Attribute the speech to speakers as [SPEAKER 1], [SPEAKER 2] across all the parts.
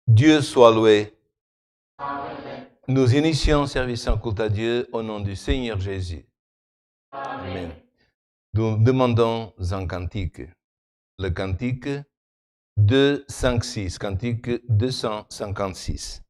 [SPEAKER 1] Dieu soit loué. Nous initions service en culte à Dieu au nom du Seigneur Jésus. Amen. Nous demandons un cantique. Le cantique 256, cantique 256.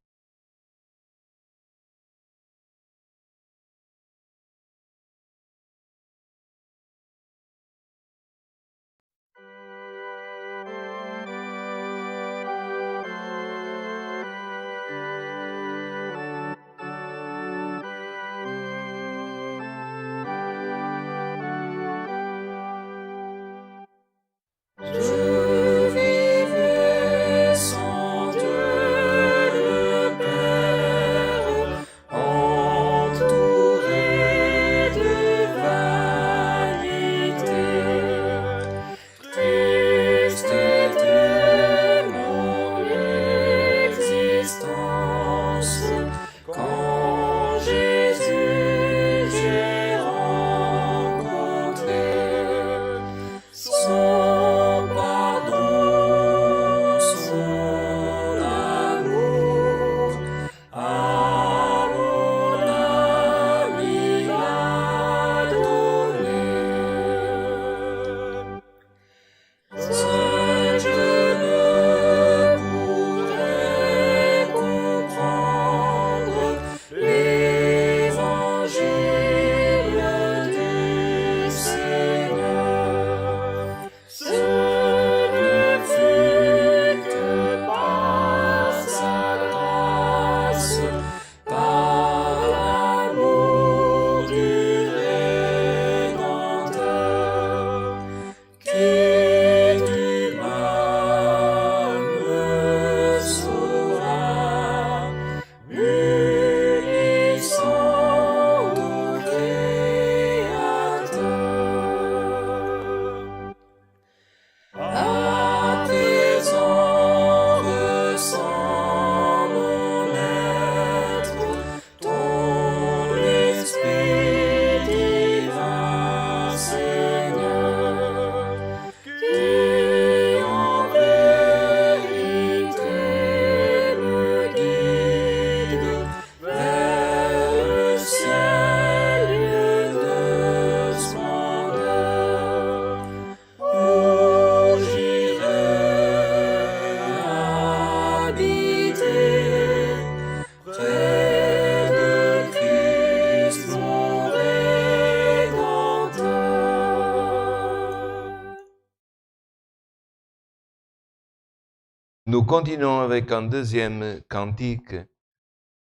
[SPEAKER 1] Nous continuons avec un deuxième cantique.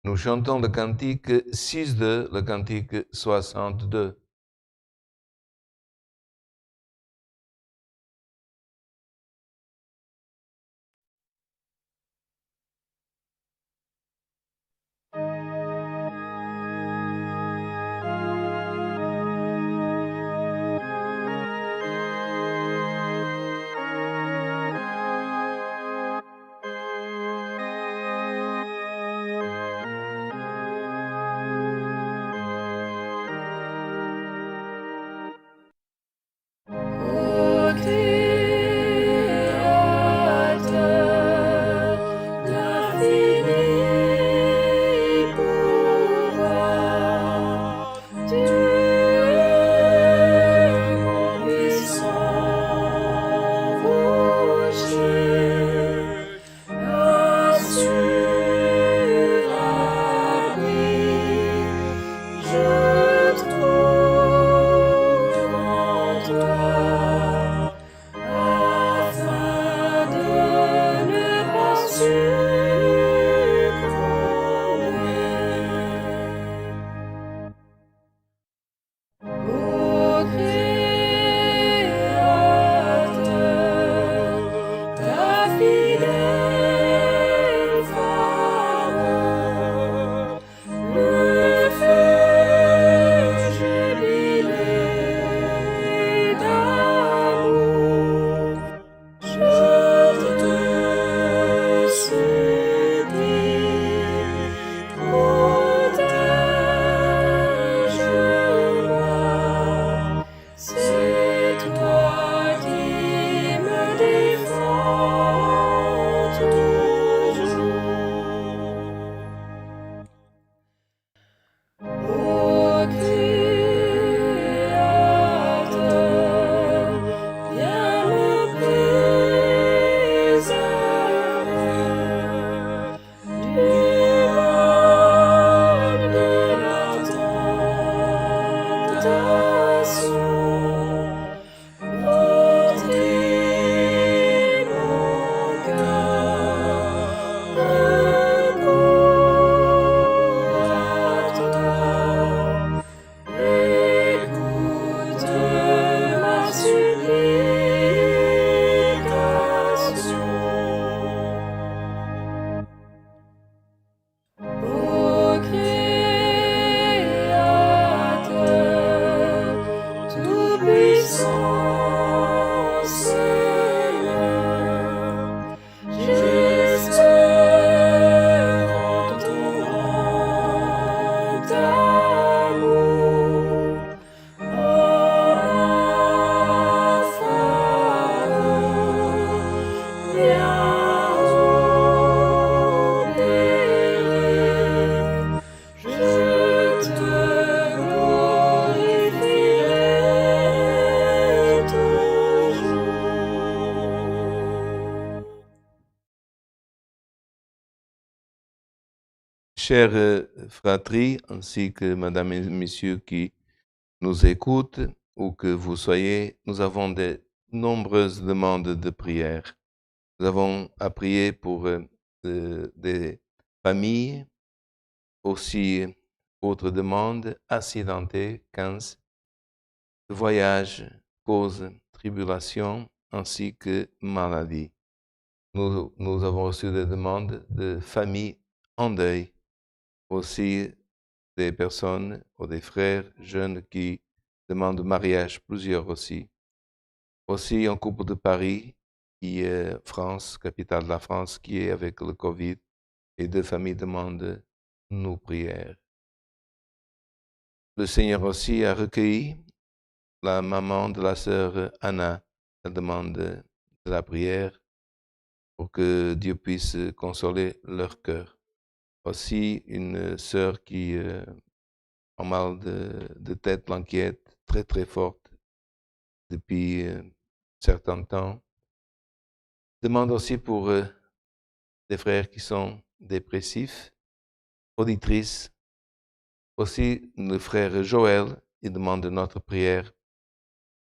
[SPEAKER 1] Nous chantons le cantique 6-2, le cantique 62.
[SPEAKER 2] Je te
[SPEAKER 1] Chers fratries, ainsi que mesdames et messieurs qui nous écoutent, où que vous soyez, nous avons de nombreuses demandes de prière. Nous avons à prier pour des familles, aussi autres demandes, accidentées, 15, voyages, causes, tribulations, ainsi que maladies. Nous avons reçu des demandes de familles en deuil, aussi des personnes ou des frères jeunes qui demandent mariage, plusieurs aussi. Aussi un couple de Paris, qui est France, capitale de la France, qui est avec le Covid, et deux familles demandent nos prières. Le Seigneur aussi a recueilli la maman de la sœur Anna. Elle demande de la prière pour que Dieu puisse consoler leur cœur. Aussi une sœur qui a mal de tête, l'inquiète, très très forte depuis certain temps. Demande aussi pour des frères qui sont dépressifs, auditrices. Aussi le frère Joël, il demande notre prière.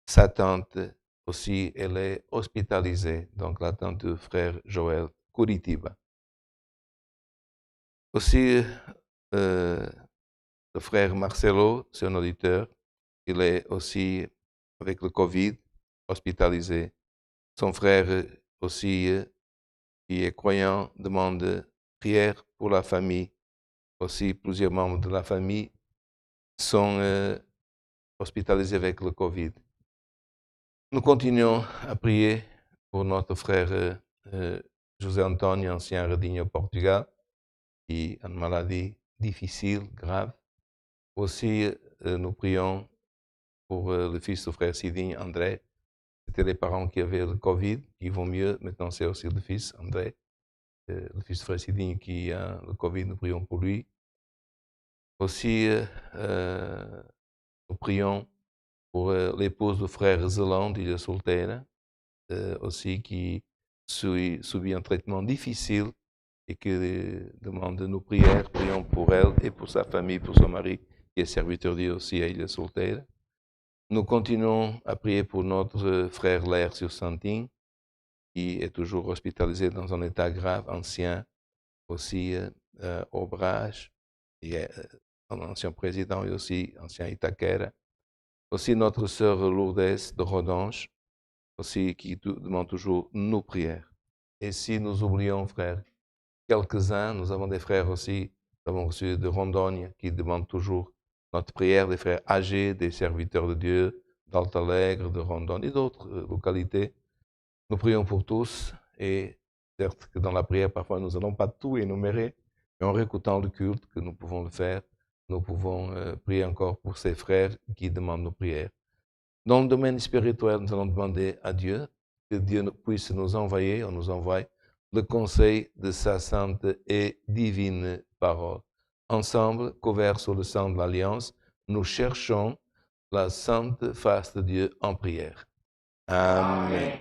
[SPEAKER 1] Sa tante aussi, elle est hospitalisée, donc la tante du frère Joël, Curitiba. Aussi le frère Marcelo, c'est un auditeur, il est aussi avec le Covid, hospitalisé. Son frère aussi, qui est croyant, demande prière pour la famille. Aussi, plusieurs membres de la famille sont hospitalisés avec le Covid. Nous continuons à prier pour notre frère José Antonio, ancien redinho au Portugal, qui a une maladie difficile, grave. Aussi, nous prions pour le fils du frère Sidinho, André. C'était les parents qui avaient le Covid, qui vont mieux. Maintenant, c'est aussi le fils, André. Le fils du frère Sidinho qui a le Covid, nous prions pour lui. Aussi, nous prions pour l'épouse du frère Zelande, il est solteira, aussi qui subit un traitement difficile et qui demande nos prières. Prions pour elle et pour sa famille, pour son mari, qui est serviteur de Dieu aussi, et il est solteira. Nous continuons à prier pour notre frère Lércio Santin, qui est toujours hospitalisé dans un état grave, ancien, aussi au Brage, et un ancien président et aussi ancien Itaquera. Aussi notre sœur Lourdes de Rodange, aussi qui demande toujours nos prières. Et si nous oublions, frères, quelques-uns, nous avons des frères aussi, nous avons reçu de Rondogne qui demandent toujours notre prière, des frères âgés, des serviteurs de Dieu, d'Altalegre, de Rondogne et d'autres localités. Nous prions pour tous et certes que dans la prière, parfois, nous n'allons pas tout énumérer, mais en réécoutant le culte que nous pouvons le faire, nous pouvons prier encore pour ces frères qui demandent nos prières. Dans le domaine spirituel, nous allons demander à Dieu que Dieu puisse nous envoyer, on nous envoie le conseil de sa sainte et divine parole. Ensemble, couverts sous le sang de l'Alliance, nous cherchons la sainte face de Dieu en prière. Amen.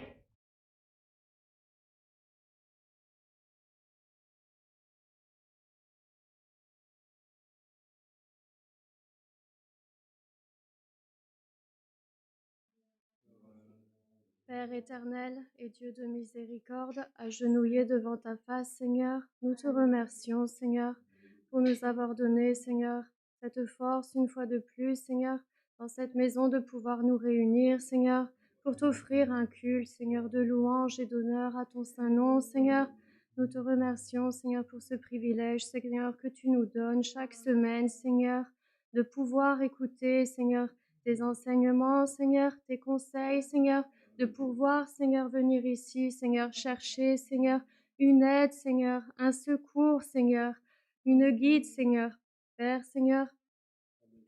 [SPEAKER 2] Père éternel et Dieu de miséricorde, agenouillés devant ta face, Seigneur, nous te remercions, Seigneur, pour nous avoir donné, Seigneur, cette force une fois de plus, Seigneur, dans cette maison de pouvoir nous réunir, Seigneur, pour t'offrir un culte, Seigneur, de louange et d'honneur à ton saint nom, Seigneur. Nous te remercions, Seigneur, pour ce privilège, Seigneur, que tu nous donnes chaque semaine, Seigneur, de pouvoir écouter, Seigneur, tes enseignements, Seigneur, tes conseils, Seigneur, de pouvoir, Seigneur, venir ici, Seigneur, chercher, Seigneur, une aide, Seigneur, un secours, Seigneur, une guide, Seigneur. Père, Seigneur,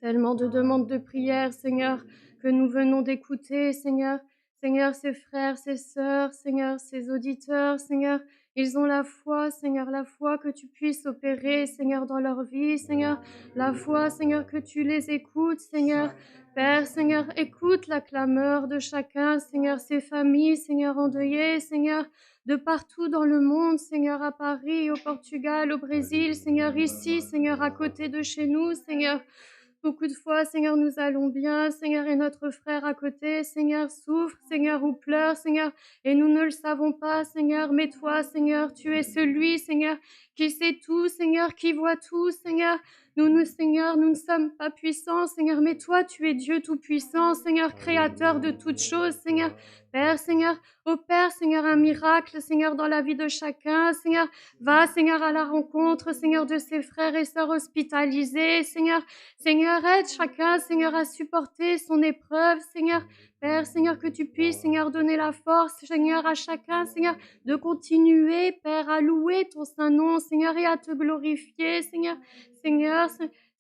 [SPEAKER 2] tellement de demandes de prière, Seigneur, que nous venons d'écouter, Seigneur. Seigneur, ces frères, ces sœurs, Seigneur, ces auditeurs, Seigneur, Ils ont la foi que tu puisses opérer, Seigneur, dans leur vie, Seigneur. La foi, Seigneur, que tu les écoutes, Seigneur. Père, Seigneur, écoute la clameur de chacun, Seigneur, ces familles, Seigneur, endeuillées, Seigneur, de partout dans le monde, Seigneur, à Paris, au Portugal, au Brésil, Seigneur, ici, Seigneur, à côté de chez nous, Seigneur. Beaucoup de fois, Seigneur, nous allons bien, Seigneur, et notre frère à côté, Seigneur, souffre, Seigneur, ou pleure, Seigneur, et nous ne le savons pas, Seigneur, mais toi, Seigneur, tu es celui, Seigneur, qui sait tout, Seigneur, qui voit tout, Seigneur. Seigneur, nous ne sommes pas puissants, Seigneur, mais toi, tu es Dieu tout-puissant, Seigneur, créateur de toutes choses, Seigneur. Père, Seigneur, opère, Seigneur, un miracle, Seigneur, dans la vie de chacun, Seigneur. Va, Seigneur, à la rencontre, Seigneur, de ses frères et sœurs hospitalisés, Seigneur. Seigneur, aide chacun, Seigneur, à supporter son épreuve, Seigneur. Père, Seigneur, que tu puisses, Seigneur, donner la force, Seigneur, à chacun, Seigneur, de continuer, Père, à louer ton saint nom, Seigneur, et à te glorifier, Seigneur. Seigneur,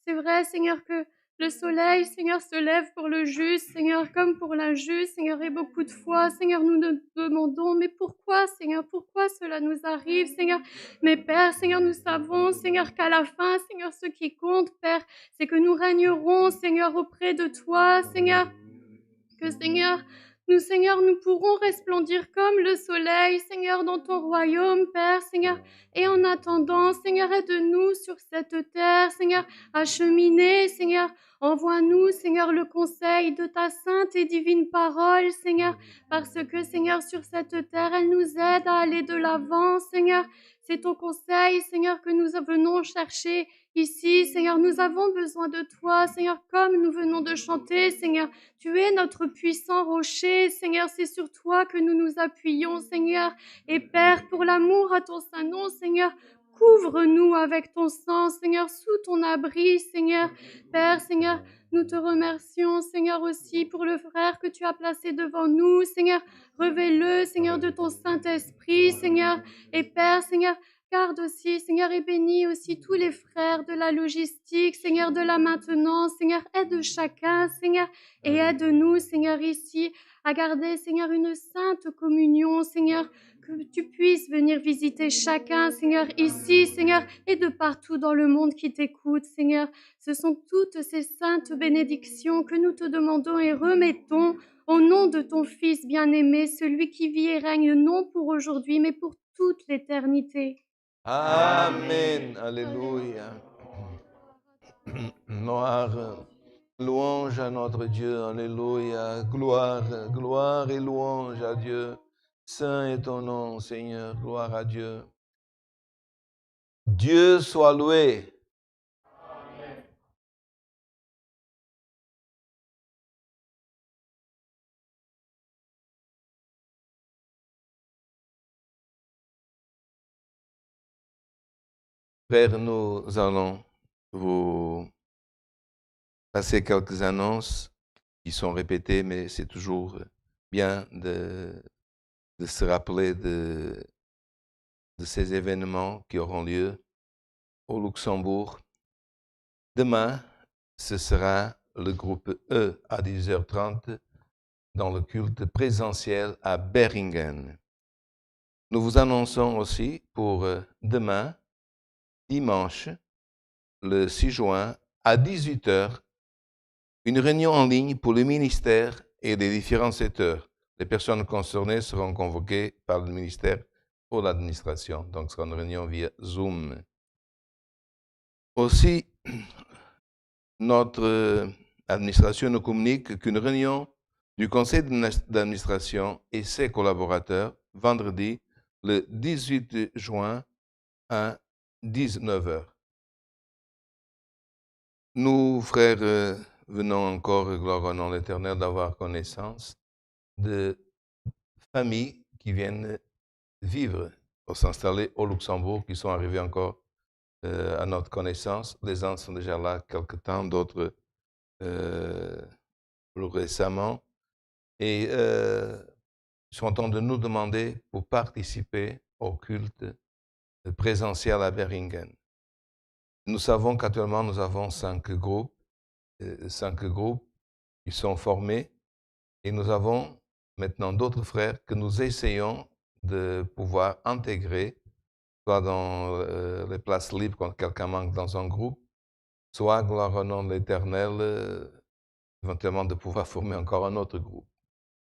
[SPEAKER 2] c'est vrai, Seigneur, que le soleil, Seigneur, se lève pour le juste, Seigneur, comme pour l'injuste, Seigneur, et beaucoup de fois, Seigneur, nous nous demandons, mais pourquoi, Seigneur, pourquoi cela nous arrive, Seigneur? Mais Père, Seigneur, nous savons, Seigneur, qu'à la fin, Seigneur, ce qui compte, Père, c'est que nous régnerons, Seigneur, auprès de toi, Seigneur. Que, Seigneur, nous pourrons resplendir comme le soleil, Seigneur, dans ton royaume, Père, Seigneur. Et en attendant, Seigneur, aide-nous sur cette terre, Seigneur, à cheminer, Seigneur. Envoie-nous, Seigneur, le conseil de ta sainte et divine parole, Seigneur, parce que, Seigneur, sur cette terre, elle nous aide à aller de l'avant, Seigneur. C'est ton conseil, Seigneur, que nous venons chercher ici, Seigneur. Nous avons besoin de toi, Seigneur, comme nous venons de chanter, Seigneur. Tu es notre puissant rocher, Seigneur, c'est sur toi que nous nous appuyons, Seigneur. Et Père, pour l'amour à ton saint nom, Seigneur, couvre-nous avec ton sang, Seigneur, sous ton abri, Seigneur. Père, Seigneur, nous te remercions, Seigneur, aussi pour le frère que tu as placé devant nous, Seigneur. Révèle-le, Seigneur, de ton Saint-Esprit, Seigneur. Et Père, Seigneur, garde aussi, Seigneur, et bénis aussi tous les frères de la logistique, Seigneur, de la maintenance, Seigneur, aide chacun, Seigneur, et aide-nous, Seigneur, ici, à garder, Seigneur, une sainte communion, Seigneur, que tu puisses venir visiter chacun, Seigneur, ici, Seigneur, et de partout dans le monde qui t'écoute, Seigneur. Ce sont toutes ces saintes bénédictions que nous te demandons et remettons au nom de ton Fils bien-aimé, celui qui vit et règne non pour aujourd'hui, mais pour toute l'éternité.
[SPEAKER 1] Amen. Alléluia. Gloire, louange à notre Dieu. Alléluia. Gloire, gloire et louange à Dieu. Saint est ton nom, Seigneur. Gloire à Dieu. Dieu soit loué. Frères, nous allons vous passer quelques annonces qui sont répétées, mais c'est toujours bien de se rappeler de ces événements qui auront lieu au Luxembourg. Demain, ce sera le groupe E à 10h30 dans le culte présentiel à Beringen. Nous vous annonçons aussi pour demain, dimanche, le 6 juin, à 18h, une réunion en ligne pour le ministère et les différents secteurs. Les personnes concernées seront convoquées par le ministère pour l'administration. Donc, ce sera une réunion via Zoom. Aussi, notre administration nous communique qu'une réunion du conseil d'administration et ses collaborateurs, vendredi, le 18 juin à 19h. Nous, frères, venons encore, gloire au nom de l'Éternel, d'avoir connaissance de familles qui viennent vivre ou s'installer au Luxembourg, qui sont arrivées encore à notre connaissance. Les uns sont déjà là quelque temps, d'autres plus récemment. Et ils sont en train de nous demander pour participer au culte présentiel à Beringen. Nous savons qu'actuellement, nous avons 5 groupes qui sont formés et nous avons maintenant d'autres frères que nous essayons de pouvoir intégrer soit dans les places libres quand quelqu'un manque dans un groupe, soit, gloire au nom de l'Éternel, éventuellement de pouvoir former encore un autre groupe.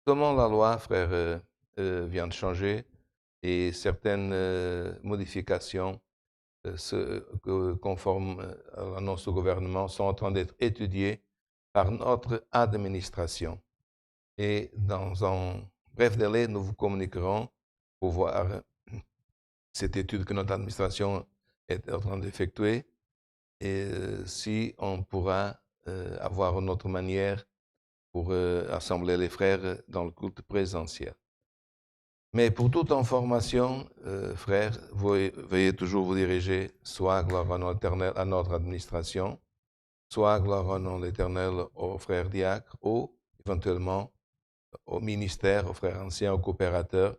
[SPEAKER 1] Seulement la loi, frère, vient de changer et certaines modifications conformes à l'annonce du gouvernement sont en train d'être étudiées par notre administration. Et dans un bref délai, nous vous communiquerons pour voir cette étude que notre administration est en train d'effectuer et si on pourra avoir une autre manière pour assembler les frères dans le culte présentiel. Mais pour toute information, frères, veuillez toujours vous diriger soit gloire au nom éternel à notre administration, soit gloire au nom de l'Éternel aux frères diacres ou éventuellement au ministère, aux frères anciens, aux coopérateurs.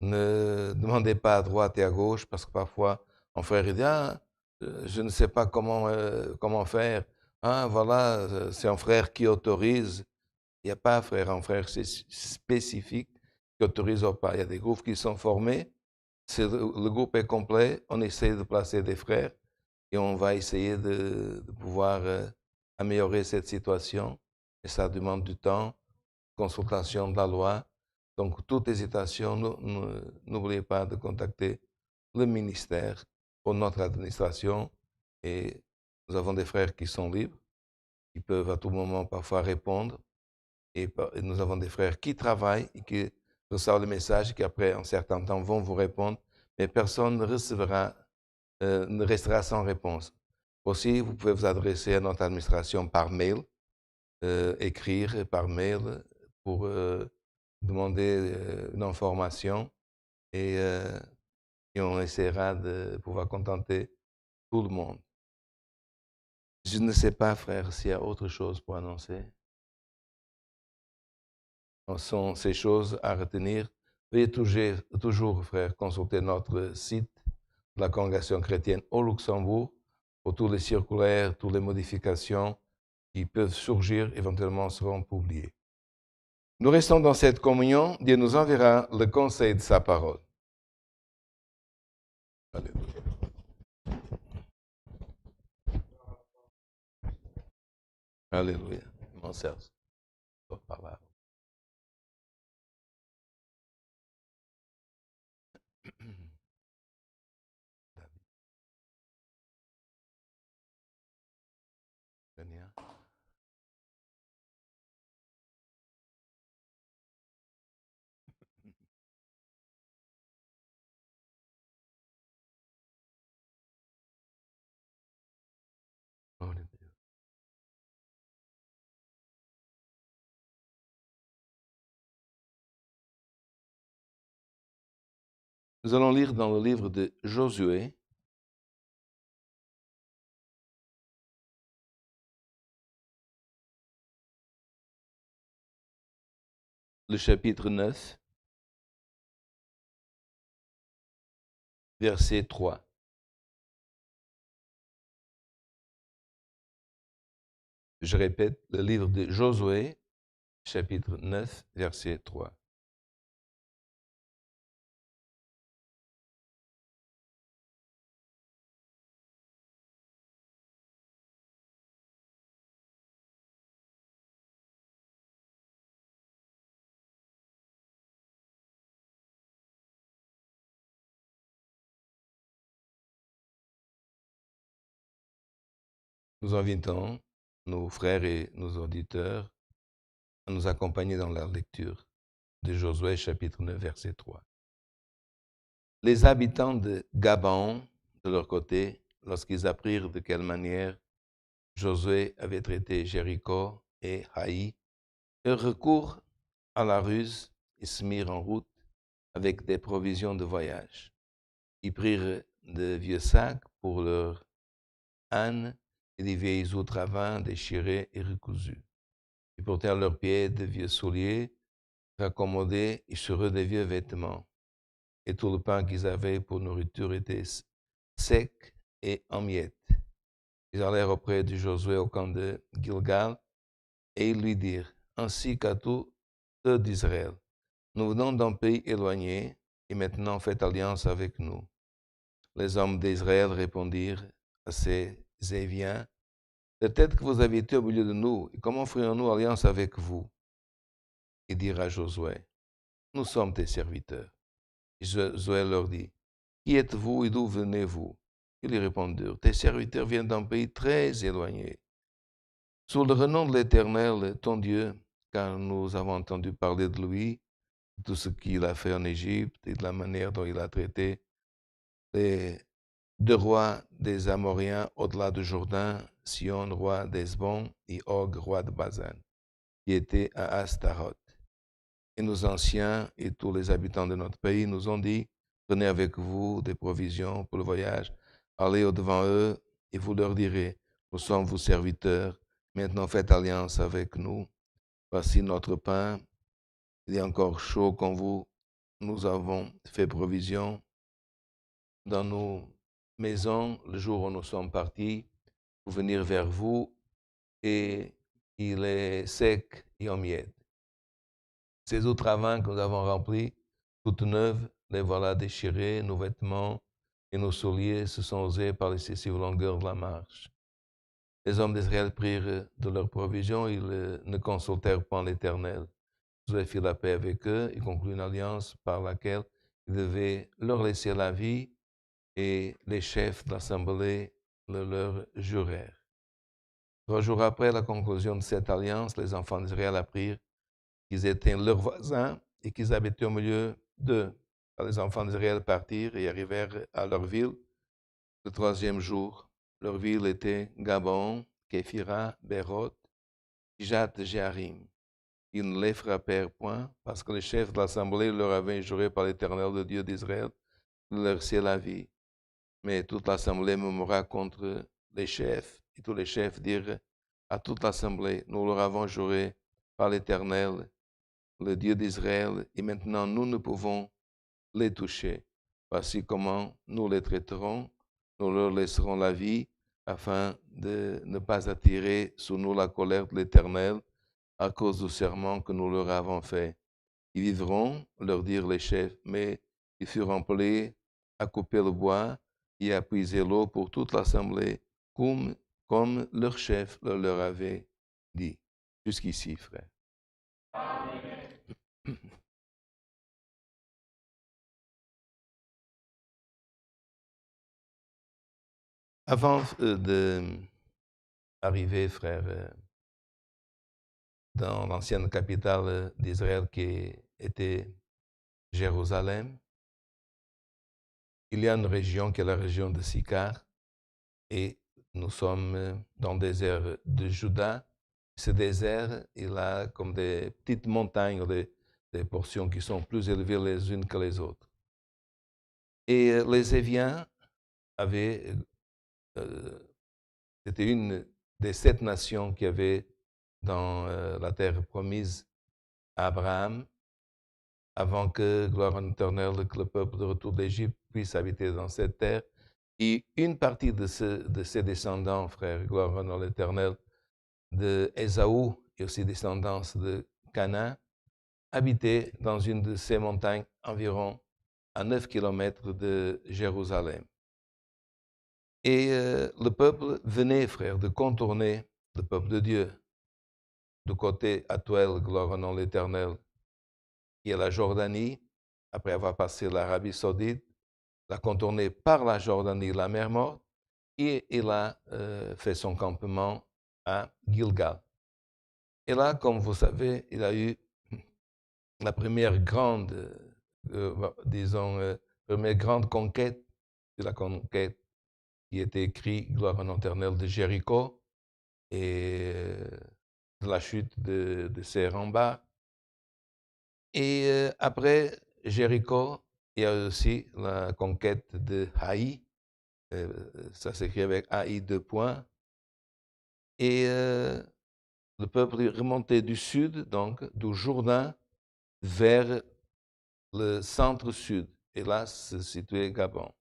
[SPEAKER 1] Ne demandez pas à droite et à gauche parce que parfois un frère dit « Ah, je ne sais pas comment faire. Ah, voilà, c'est un frère qui autorise. » Il n'y a pas un frère spécifique qui autorise ou pas. Il y a des groupes qui sont formés. Si le groupe est complet, on essaie de placer des frères et on va essayer de pouvoir améliorer cette situation. Et ça demande du temps, consultation de la loi. Donc, toute hésitation, n'oubliez pas de contacter le ministère ou notre administration. Et nous avons des frères qui sont libres, qui peuvent à tout moment parfois répondre. Et nous avons des frères qui travaillent et qui reçoivent le message et qui après un certain temps vont vous répondre, mais personne ne ne restera sans réponse. Aussi, vous pouvez vous adresser à notre administration par mail, écrire par mail pour demander une information et on essaiera de pouvoir contenter tout le monde. Je ne sais pas, frère, s'il y a autre chose pour annoncer. Sont ces choses à retenir. Veuillez toujours, frère, consulter notre site de la Congrégation chrétienne au Luxembourg pour tous les circulaires, toutes les modifications qui peuvent surgir, éventuellement seront publiées. Nous restons dans cette communion. Dieu nous enverra le conseil de sa parole. Alléluia. Alléluia. Mon Serge, par là. Seigneur. Oh, Dieu. Nous allons lire dans le livre de Josué, le chapitre 9, verset 3. Je répète, le livre de Josué, chapitre 9, verset 3. Nous invitons nos frères et nos auditeurs à nous accompagner dans la lecture de Josué chapitre 9, verset 3. Les habitants de Gabaon, de leur côté, lorsqu'ils apprirent de quelle manière Josué avait traité Jéricho et Haï, eurent recours à la ruse et se mirent en route avec des provisions de voyage. Ils prirent de vieux sacs pour leurs ânes et des vieilles outravins déchirés et recousus. Ils portèrent leurs pieds de vieux souliers, raccommodés et sur eux des vieux vêtements. Et tout le pain qu'ils avaient pour nourriture était sec et en miettes. Ils allèrent auprès de Josué au camp de Gilgal et ils lui dirent, ainsi qu'à tous ceux d'Israël, nous venons d'un pays éloigné et maintenant faites alliance avec nous. Les hommes d'Israël répondirent à ces Éviens, peut-être que vous habitez au milieu de nous, et comment ferions-nous alliance avec vous? Ils dirent à Josué, nous sommes tes serviteurs. Et Josué leur dit, qui êtes-vous et d'où venez-vous? Ils lui répondirent, tes serviteurs viennent d'un pays très éloigné. Sous le renom de l'Éternel, ton Dieu, car nous avons entendu parler de lui, de tout ce qu'il a fait en Égypte et de la manière dont il a traité les deux rois des Amoriens au-delà du Jourdain, Sion, roi d'Hesbon, et Og, roi de Bazan, qui étaient à Astaroth. Et nos anciens et tous les habitants de notre pays nous ont dit, prenez avec vous des provisions pour le voyage, allez au-devant eux et vous leur direz, nous sommes vos serviteurs, maintenant faites alliance avec nous. Voici notre pain, il est encore chaud comme vous, nous avons fait provision dans nos maisons le jour où nous sommes partis pour venir vers vous et il est sec et en miettes. Ces outravins que nous avons remplis, toutes neuves, les voilà déchirées, nos vêtements et nos souliers se sont usés par l'excessive longueur de la marche. Les hommes d'Israël prirent de leurs provisions, ils ne consultèrent point l'Éternel. Josué fit la paix avec eux et conclut une alliance par laquelle il devait leur laisser la vie et les chefs de l'assemblée le leur jurèrent. 3 jours après la conclusion de cette alliance, les enfants d'Israël apprirent qu'ils étaient leurs voisins et qu'ils habitaient au milieu d'eux. Les enfants d'Israël partirent et arrivèrent à leur ville le 3e jour. Leur ville était Gabon, Képhira, Béroth, Kijat-Jéarim. Ils ne les frappèrent point parce que les chefs de l'assemblée leur avaient juré par l'Éternel, le Dieu d'Israël, de leur laisser la vie. Mais toute l'assemblée murmura contre les chefs, et tous les chefs dirent à toute l'assemblée, nous leur avons juré par l'Éternel, le Dieu d'Israël, et maintenant nous ne pouvons les toucher. Voici comment nous les traiterons, nous leur laisserons la vie, afin de ne pas attirer sur nous la colère de l'Éternel à cause du serment que nous leur avons fait. Ils vivront, leur dirent les chefs, mais ils furent appelés à couper le bois et à puiser l'eau pour toute l'assemblée, comme leur chef leur avait dit. Jusqu'ici, frère. Avant d'arriver, frère, dans l'ancienne capitale d'Israël qui était Jérusalem, il y a une région qui est la région de Sychar, et nous sommes dans le désert de Juda. Ce désert, il a comme des petites montagnes, des portions qui sont plus élevées les unes que les autres. Et les Éviens avaient, c'était une des 7 nations qui avaient dans la terre promise à Abraham, avant que, gloire en éternel, que le peuple de retour d'Égypte puisse habiter dans cette terre. Et une partie de ses descendants, frères, gloire en l'éternel, de Ésaü et aussi descendants de Canaan, habitaient dans une de ces montagnes environ à 9 kilomètres de Jérusalem. Et le peuple venait, frère, de contourner le peuple de Dieu du côté actuel, gloire en l'éternel, qui est la Jordanie, après avoir passé l'Arabie saoudite, l'a contourné par la Jordanie, la mer Morte, et il a fait son campement à Gilgal. Et là, comme vous savez, il a eu la première grande, première grande conquête, de la conquête qui était écrite, gloire en éternel, de Jéricho, et de la chute de ses remparts. Et après Jéricho, il y a aussi la conquête de Haï, ça s'écrit avec AI 2 points. Et le peuple est remonté du sud, donc du Jourdain, vers le centre-sud. Et là se situait Gabon.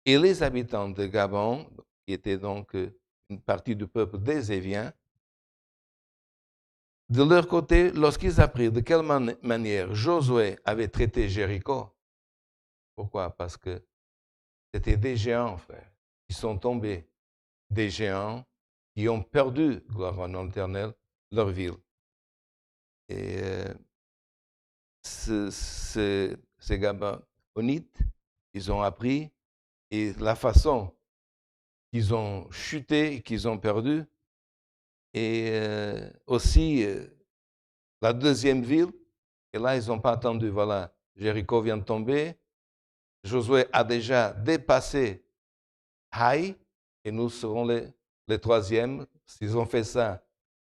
[SPEAKER 1] Et les habitants de Gabon, qui étaient donc une partie du peuple des Éviens, de leur côté, lorsqu'ils apprirent de quelle manière Josué avait traité Jéricho, pourquoi? Parce que C'était des géants, frère, qui sont tombés. Des géants qui ont perdu, gloire au nom éternel, leur ville. Et ces Gabonites, ils ont appris, et la façon qu'ils ont chuté, qu'ils ont perdu, et aussi la deuxième ville, et là, ils n'ont pas attendu, voilà, Jéricho vient de tomber, Josué a déjà dépassé Haï, et nous serons les troisièmes. S'ils ont fait ça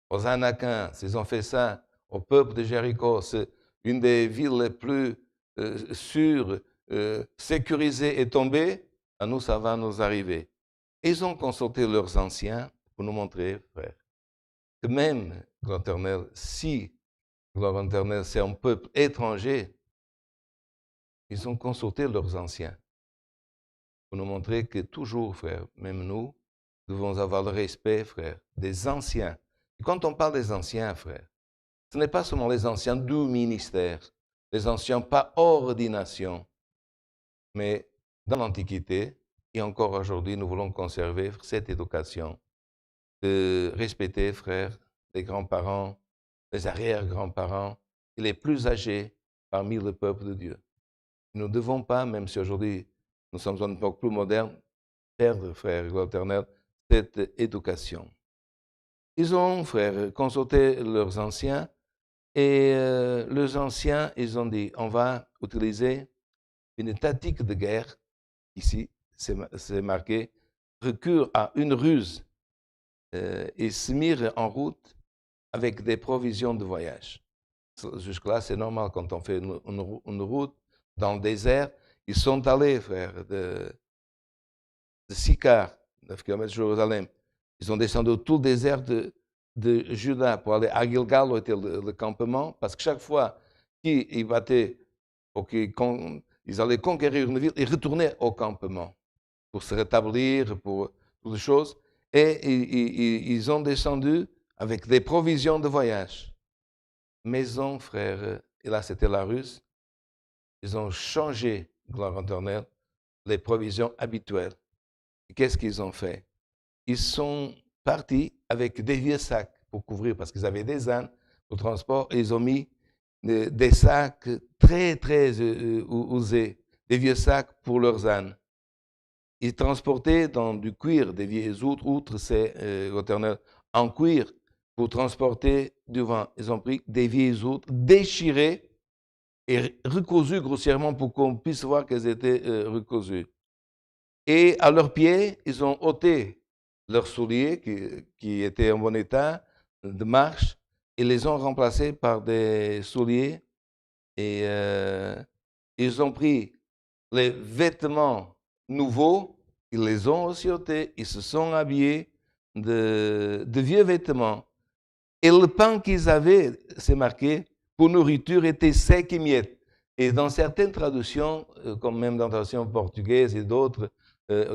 [SPEAKER 1] aux Anakiens, s'ils ont fait ça au peuple de Jéricho, c'est une des villes les plus sûres, sécurisées et tombées, à nous, ça va nous arriver. Ils ont consulté leurs anciens pour nous montrer, frère, que même, gloire éternelle, si, gloire éternelle, c'est un peuple étranger, ils ont consulté leurs anciens pour nous montrer que toujours, frère, même nous, devons avoir le respect, frère, des anciens. Et quand on parle des anciens, frère, ce n'est pas seulement les anciens du ministère, les anciens par ordination, mais dans l'Antiquité, et encore aujourd'hui, nous voulons conserver cette éducation de respecter, frère, les grands-parents, les arrière-grands-parents et les plus âgés parmi le peuple de Dieu. Nous ne devons pas, même si aujourd'hui nous sommes un peu plus modernes, perdre, frère, gloire éternelle, cette éducation. Ils ont, frère, consulté leurs anciens et les anciens, ils ont dit, on va utiliser une tactique de guerre, ici, c'est marqué, recours à une ruse et se mirent en route avec des provisions de voyage. Jusque-là, c'est normal quand on fait une route dans le désert. Ils sont allés, frère, de Sychar, 9 km de Jérusalem. Ils ont descendu tout le désert de Juda pour aller à Gilgal, où était le campement, parce que chaque fois qu'ils battaient, ils allaient conquérir une ville, ils retournaient au campement pour se rétablir, pour toutes les choses. Et ils ont descendu avec des provisions de voyage. Maison, frère, et là c'était la Russe, ils ont changé, gloire éternelle, les provisions habituelles. Et qu'est-ce qu'ils ont fait? Ils sont partis avec des vieux sacs pour couvrir, parce qu'ils avaient des ânes au transport, et ils ont mis des sacs très, très usés, des vieux sacs pour leurs ânes. Ils transportaient dans du cuir des vieilles outres, c'est éternel, en cuir, pour transporter du vent. Ils ont pris des vieilles outres déchirées et recousues grossièrement pour qu'on puisse voir qu'elles étaient recousues. Et à leurs pieds, ils ont ôté leurs souliers qui étaient en bon état de marche et les ont remplacés par des souliers. Et ils ont pris les vêtements nouveaux, ils les ont aussi ôtés, ils se sont habillés de vieux vêtements. Et le pain qu'ils avaient, c'est marqué, pour nourriture était sec et miette. Et dans certaines traductions, comme même dans la traduction portugaise et d'autres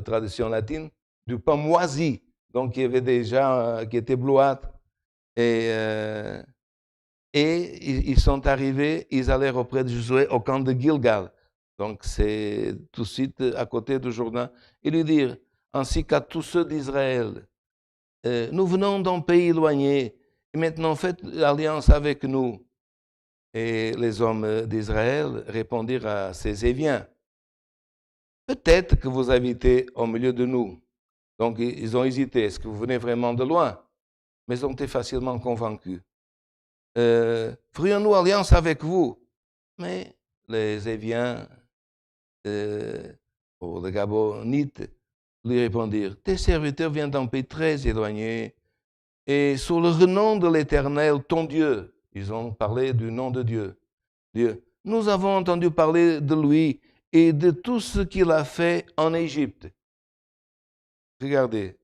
[SPEAKER 1] traductions latines, du pain moisi. Donc il y avait des gens qui étaient bleuâtres. Et ils sont arrivés, ils allèrent auprès de Josué au camp de Gilgal. Donc c'est tout de suite à côté du Jourdain. Et lui dire, ainsi qu'à tous ceux d'Israël, nous venons d'un pays éloigné, et maintenant faites alliance avec nous. Et les hommes d'Israël répondirent à ces Éviens, peut-être que vous habitez au milieu de nous. Donc ils ont hésité, est-ce que vous venez vraiment de loin? Mais ils ont été facilement convaincus. Ferions-nous alliance avec vous? Mais les Éviens, ou les Gabonites, lui répondirent, tes serviteurs viennent d'un pays très éloigné, et sous le nom de l'Éternel, ton Dieu, ils ont parlé du nom de Dieu. Dieu, nous avons entendu parler de lui et de tout ce qu'il a fait en Égypte. Regardez,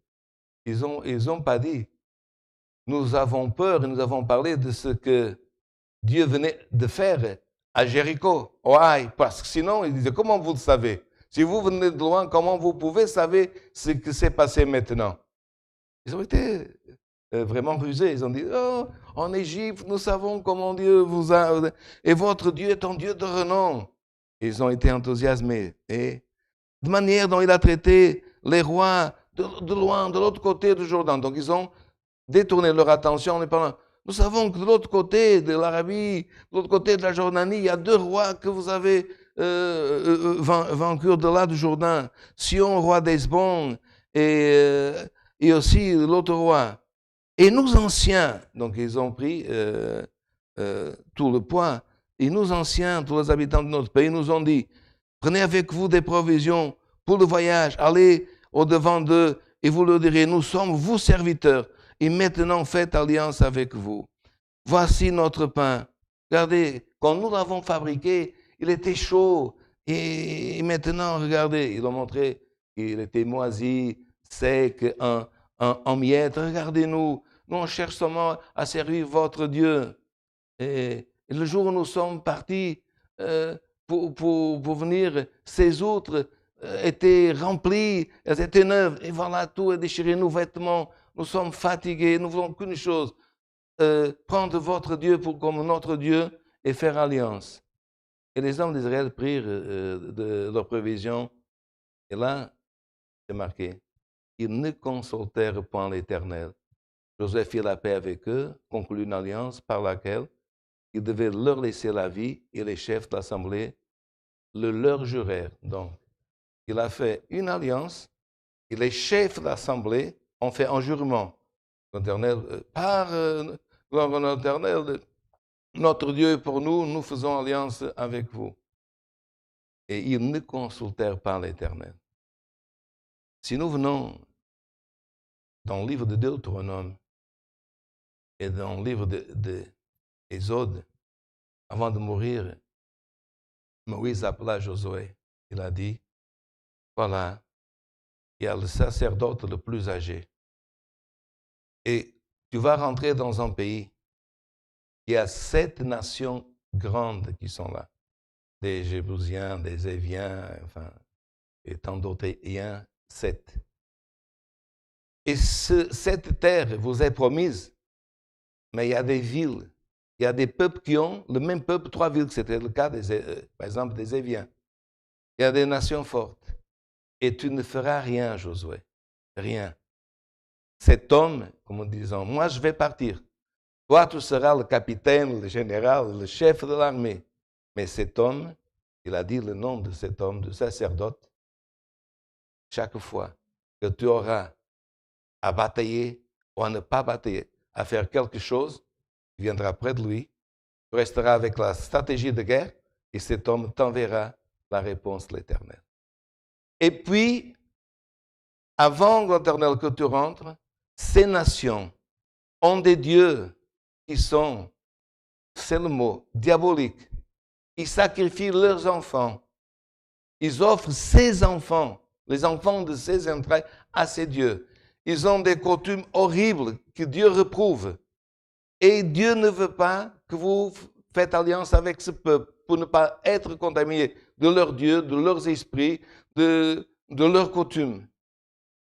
[SPEAKER 1] ils ont pas dit, nous avons peur et nous avons parlé de ce que Dieu venait de faire à Jéricho, au Haï, parce que sinon, ils disaient, comment vous le savez? Si vous venez de loin, comment vous pouvez savoir ce qui s'est passé maintenant? Ils ont été vraiment rusés. Ils ont dit, oh, en Égypte, nous savons comment Dieu vous a... Et votre Dieu est un Dieu de renom. Ils ont été enthousiasmés. Et de manière dont il a traité les rois de loin, de l'autre côté du Jourdain. Donc ils ont détourné leur attention en parlant. Nous savons que de l'autre côté de l'Arabie, de l'autre côté de la Jordanie, il y a 2 rois que vous avez vaincus au-delà du Jourdain. Sion, roi d'Hesbon, et aussi l'autre roi. Et nous anciens, donc ils ont pris tout le poids, et nous anciens, tous les habitants de notre pays, nous ont dit, prenez avec vous des provisions pour le voyage, allez au-devant d'eux, et vous leur direz, nous sommes vos serviteurs, et maintenant faites alliance avec vous. Voici notre pain. Regardez, quand nous l'avons fabriqué, il était chaud, et maintenant, regardez, ils l'ont montré, il était moisi, sec, en miettes. Regardez-nous, nous on cherche seulement à servir votre Dieu. Et le jour où nous sommes partis pour venir, ces autres étaient remplis, elles étaient neuves, et voilà, tout est déchiré, nos vêtements, nous sommes fatigués, nous voulons qu'une chose, prendre votre Dieu comme notre Dieu et faire alliance. Et les hommes d'Israël prirent de leurs provisions, et là, c'est marqué, ils ne consultèrent point l'Éternel. Josué fit la paix avec eux, conclut une alliance par laquelle il devait leur laisser la vie, et les chefs de l'Assemblée le leur jurèrent. Donc, il a fait une alliance, et les chefs de l'Assemblée ont fait un jurement. L'Éternel, par l'Éternel, notre Dieu est pour nous, nous faisons alliance avec vous. Et ils ne consultèrent pas l'Éternel. Si nous venons dans le livre de Deutéronome et dans le livre d'Exode, avant de mourir, Moïse appela Josué. Il a dit, voilà, il y a le sacerdoce le plus âgé. Et tu vas rentrer dans un pays. Il y a 7 nations grandes qui sont là. Des Jébusiens, des Éviens, enfin, et tant d'autres. Il y a 7. Et cette terre vous est promise, mais il y a des villes. Il y a des peuples qui ont le même peuple, 3 villes, c'était le cas, par exemple, des Éviens. Il y a des nations fortes. Et tu ne feras rien, Josué. Rien. Cet homme, comme nous disons, moi je vais partir. Toi, tu seras le capitaine, le général, le chef de l'armée. Mais cet homme, il a dit le nom de cet homme, de sacerdote, chaque fois que tu auras à batailler ou à ne pas batailler, à faire quelque chose, tu viendras près de lui, tu resteras avec la stratégie de guerre, et cet homme t'enverra la réponse de l'Éternel. Et puis, avant l'Éternel que tu rentres, ces nations ont des dieux qui sont, c'est le mot, diaboliques. Ils sacrifient leurs enfants. Ils offrent ses enfants, les enfants de ses entrailles, à ces dieux. Ils ont des coutumes horribles que Dieu reprouve. Et Dieu ne veut pas que vous faites alliance avec ce peuple pour ne pas être contaminés de leurs dieux, de leurs esprits, de leurs coutumes.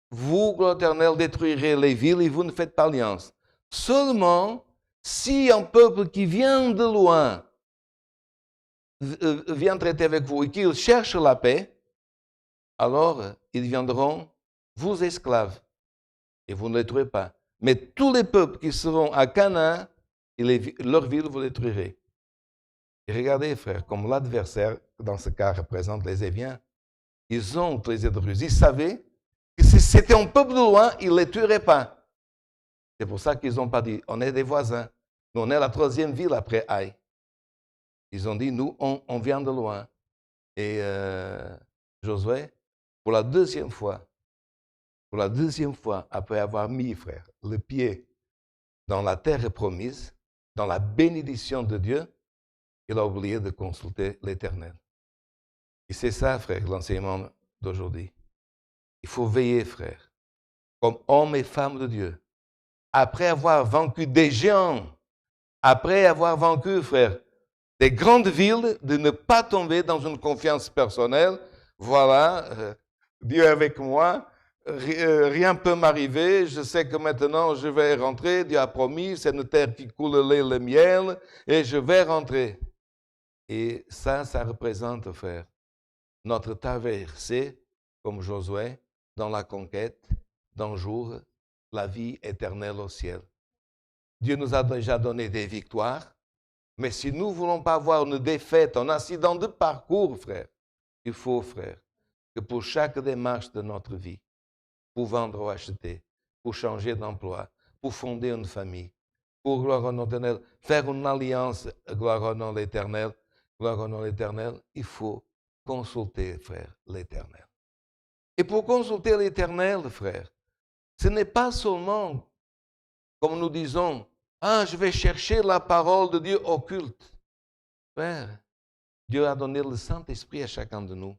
[SPEAKER 1] Vous, l'Éternel, détruirez les villes et vous ne faites pas alliance. Seulement, si un peuple qui vient de loin vient traiter avec vous et qu'il cherche la paix, alors ils viendront vous esclaves et vous ne les tuerez pas. Mais tous les peuples qui seront à Canaan, leur ville, vous les détruirez. Et regardez, frères, comme l'adversaire, dans ce cas, représente les Éviens, ils ont utilisé de ruse. Ils savaient que si c'était un peuple de loin, ils ne les tueraient pas. C'est pour ça qu'ils n'ont pas dit, on est des voisins. Nous, on est la 3e ville après Haï. Ils ont dit, nous, on vient de loin. Et Josué, pour la deuxième fois, après avoir mis, frère, le pied dans la terre promise, dans la bénédiction de Dieu, il a oublié de consulter l'Éternel. Et c'est ça, frère, l'enseignement d'aujourd'hui. Il faut veiller, frère, comme hommes et femmes de Dieu. Après avoir vaincu des géants, après avoir vaincu, frère, des grandes villes, de ne pas tomber dans une confiance personnelle. Voilà, Dieu est avec moi, rien ne peut m'arriver, je sais que maintenant je vais rentrer, Dieu a promis, c'est une terre qui coule le lait et le miel, et je vais rentrer. Et ça représente, frère, notre traversée comme Josué, dans la conquête d'un jour, la vie éternelle au ciel. Dieu nous a déjà donné des victoires, mais si nous ne voulons pas avoir une défaite, un accident de parcours, frère, il faut, frère, que pour chaque démarche de notre vie, pour vendre ou acheter, pour changer d'emploi, pour fonder une famille, pour, gloire au nom de l'Éternel, faire une alliance, gloire au nom de l'Éternel, gloire au nom de l'Éternel, il faut consulter, frère, l'Éternel. Et pour consulter l'Éternel, frère, ce n'est pas seulement, comme nous disons, ah, je vais chercher la parole de Dieu occulte. Frère, Dieu a donné le Saint-Esprit à chacun de nous.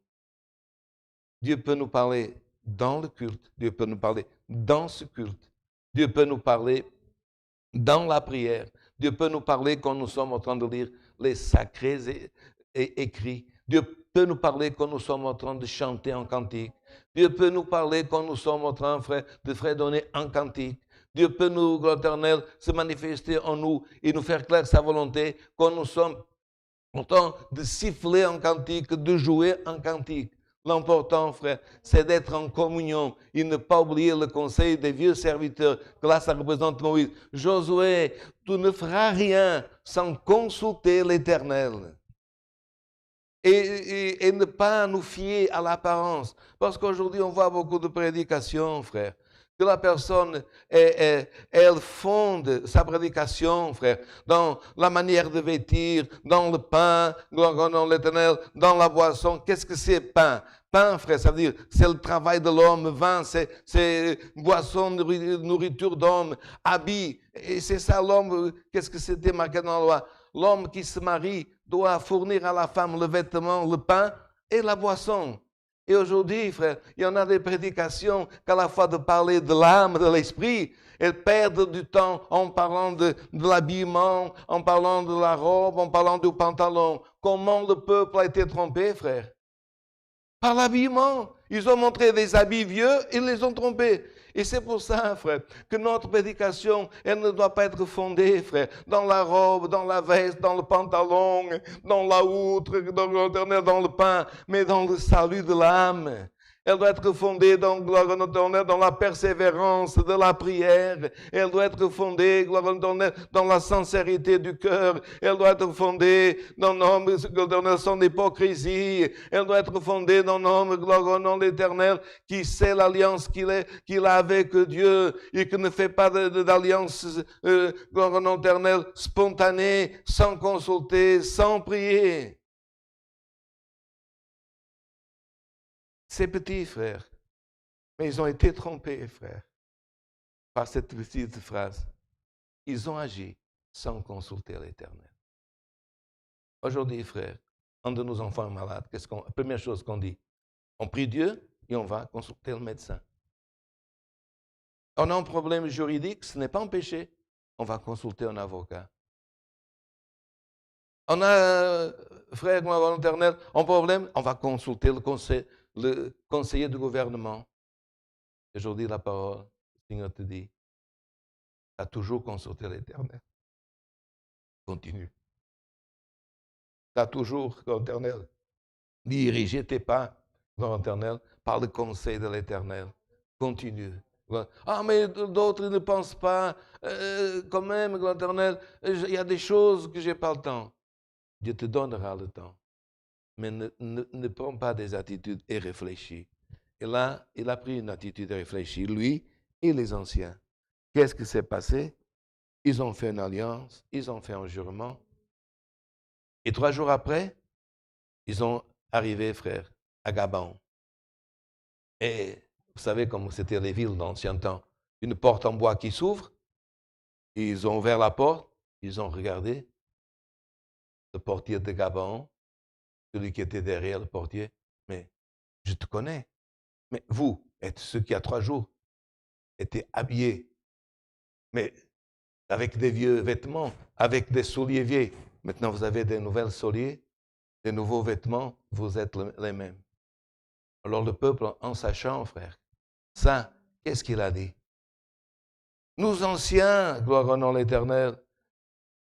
[SPEAKER 1] Dieu peut nous parler dans le culte. Dieu peut nous parler dans ce culte. Dieu peut nous parler dans la prière. Dieu peut nous parler quand nous sommes en train de lire les sacrés écrits. Dieu peut nous parler quand nous sommes en train de chanter un cantique. Dieu peut nous parler quand nous sommes en train, frère, de fredonner un cantique. Dieu peut nous, l'Éternel, se manifester en nous et nous faire clair sa volonté quand nous sommes en train de siffler un cantique, de jouer un cantique. L'important, frère, c'est d'être en communion et ne pas oublier le conseil des vieux serviteurs, que là, ça représente Moïse. Josué, tu ne feras rien sans consulter l'Éternel. Et ne pas nous fier à l'apparence. Parce qu'aujourd'hui, on voit beaucoup de prédications, frère. Que la personne, elle fonde sa prédication, frère, dans la manière de vêtir, dans le pain, gloire au nom de l'Éternel, dans la boisson. Qu'est-ce que c'est pain? Pain, frère, ça veut dire, c'est le travail de l'homme. Vin, c'est boisson, nourriture d'homme. Habit, et c'est ça l'homme. Qu'est-ce que c'était marqué dans la loi? L'homme qui se marie doit fournir à la femme le vêtement, le pain et la boisson. Et aujourd'hui, frère, il y en a des prédications qu'à la fois de parler de l'âme, de l'esprit, elles perdent du temps en parlant de l'habillement, en parlant de la robe, en parlant du pantalon. Comment le peuple a été trompé, frère? Par l'habillement. Ils ont montré des habits vieux, ils les ont trompés. Et c'est pour ça, frère, que notre prédication, elle ne doit pas être fondée, frère, dans la robe, dans la veste, dans le pantalon, dans la outre, dans le pain, mais dans le salut de l'âme. Elle doit être fondée dans la persévérance de la prière. Elle doit être fondée dans la sincérité du cœur. Elle doit être fondée dans son hypocrisie. Elle doit être fondée dans le nom de l'Éternel qui sait l'alliance qu'il a avec Dieu et qui ne fait pas d'alliance gloire au nom de l'Éternel spontanée, sans consulter, sans prier. Ces petits frères, mais ils ont été trompés, frère, par cette petite phrase. Ils ont agi sans consulter l'Éternel. Aujourd'hui, frère, un de nos enfants est malade. La première chose qu'on dit, on prie Dieu et on va consulter le médecin. On a un problème juridique, ce n'est pas un péché, on va consulter un avocat. On a, frère, mon éternel, un problème, on va consulter le conseiller du gouvernement. Aujourd'hui, la parole, le Seigneur te dit, tu as toujours consulté l'Éternel. Continue. Tu as toujours, l'Éternel, dirigé tes pas, l'Éternel, par le conseil de l'Éternel. Continue. Ah, mais d'autres ne pensent pas, quand même, l'Éternel, il y a des choses que je n'ai pas le temps. Dieu te donnera le temps. Mais ne prends pas des attitudes irréfléchies. Et là, il a pris une attitude réfléchie, lui et les anciens. Qu'est-ce qui s'est passé? Ils ont fait une alliance, ils ont fait un jurement. Et 3 jours après, ils ont arrivé, frère, à Gabon. Et vous savez comment c'était les villes dans l'ancien temps. Une porte en bois qui s'ouvre. Ils ont ouvert la porte, ils ont regardé. Le portier de Gabon, celui qui était derrière le portier. Mais je te connais. Mais vous, êtes ceux qui, il y a 3 jours, étaient habillés, mais avec des vieux vêtements, avec des souliers vieux. Maintenant, vous avez des nouvelles souliers, des nouveaux vêtements, vous êtes les mêmes. Alors le peuple, en sachant, frère, ça, qu'est-ce qu'il a dit? Nous anciens, gloire au nom de l'Éternel,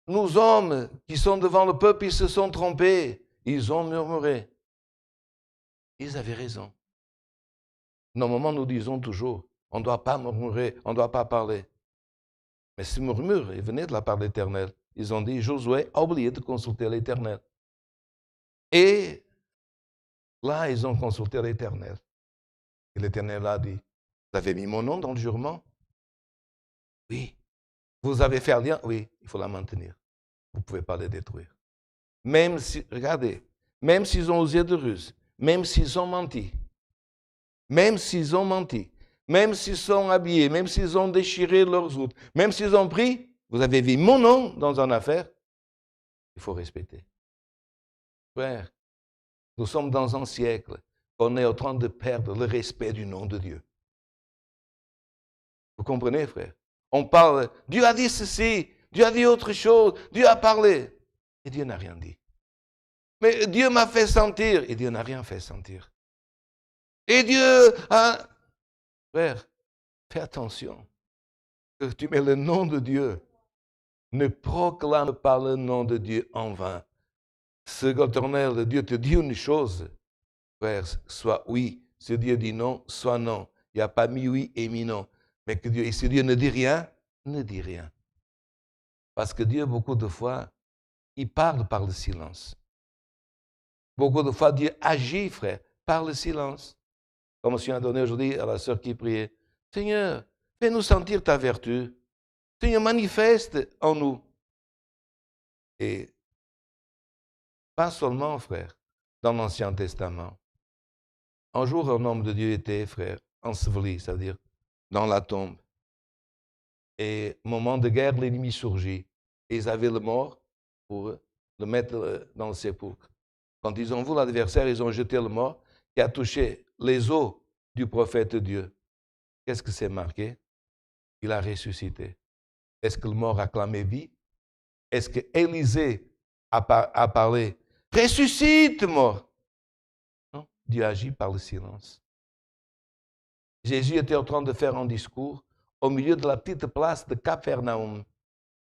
[SPEAKER 1] nous hommes qui sont devant le peuple, ils se sont trompés, ils ont murmuré. Ils avaient raison. Normalement, nous disons toujours, on ne doit pas murmurer, on ne doit pas parler. Mais ce murmure, il venait de la part de l'Éternel. Ils ont dit, Josué a oublié de consulter l'Éternel. Et là, ils ont consulté l'Éternel. Et l'Éternel a dit, vous avez mis mon nom dans le jurement? Oui. Vous avez fait alliance? Oui, il faut la maintenir. Vous ne pouvez pas les détruire. Même si, regardez, même s'ils ont osé de ruse, même s'ils ont menti, même s'ils ont menti, même s'ils sont habillés, même s'ils ont déchiré leurs outils, même s'ils ont pris, vous avez mis mon nom dans une affaire, il faut respecter. Frère, nous sommes dans un siècle où on est en train de perdre le respect du nom de Dieu. Vous comprenez, frère? On parle, Dieu a dit ceci, Dieu a dit autre chose, Dieu a parlé. Et Dieu n'a rien dit. Mais Dieu m'a fait sentir, et Dieu n'a rien fait sentir. Et Dieu a... Frère, fais attention. Que tu mets le nom de Dieu. Ne proclame pas le nom de Dieu en vain. Ce l'Éternel, Dieu te dit une chose, frère, soit oui. Si Dieu dit non, soit non. Il n'y a pas mi oui et mi non. Mais que Dieu, et si Dieu ne dit rien, ne dit rien. Parce que Dieu, beaucoup de fois, il parle par le silence. Beaucoup de fois, Dieu agit, frère, par le silence. Comme je viens donné aujourd'hui à la sœur qui priait. Seigneur, fais-nous sentir ta vertu. Seigneur, manifeste en nous. Et pas seulement, frère, dans l'Ancien Testament. Un jour, un homme de Dieu était, frère, enseveli, c'est-à-dire dans la tombe. Et au moment de guerre, l'ennemi surgit. Et ils avaient le mort pour le mettre dans le sépulcre. Quand ils ont vu l'adversaire, ils ont jeté le mort qui a touché les os du prophète Dieu. Qu'est-ce que c'est marqué? Il a ressuscité. Est-ce que le mort a clamé vie? Est-ce que Élisée a parlé? Ressuscite, mort! Non, Dieu agit par le silence. Jésus était en train de faire un discours au milieu de la petite place de Capharnaüm,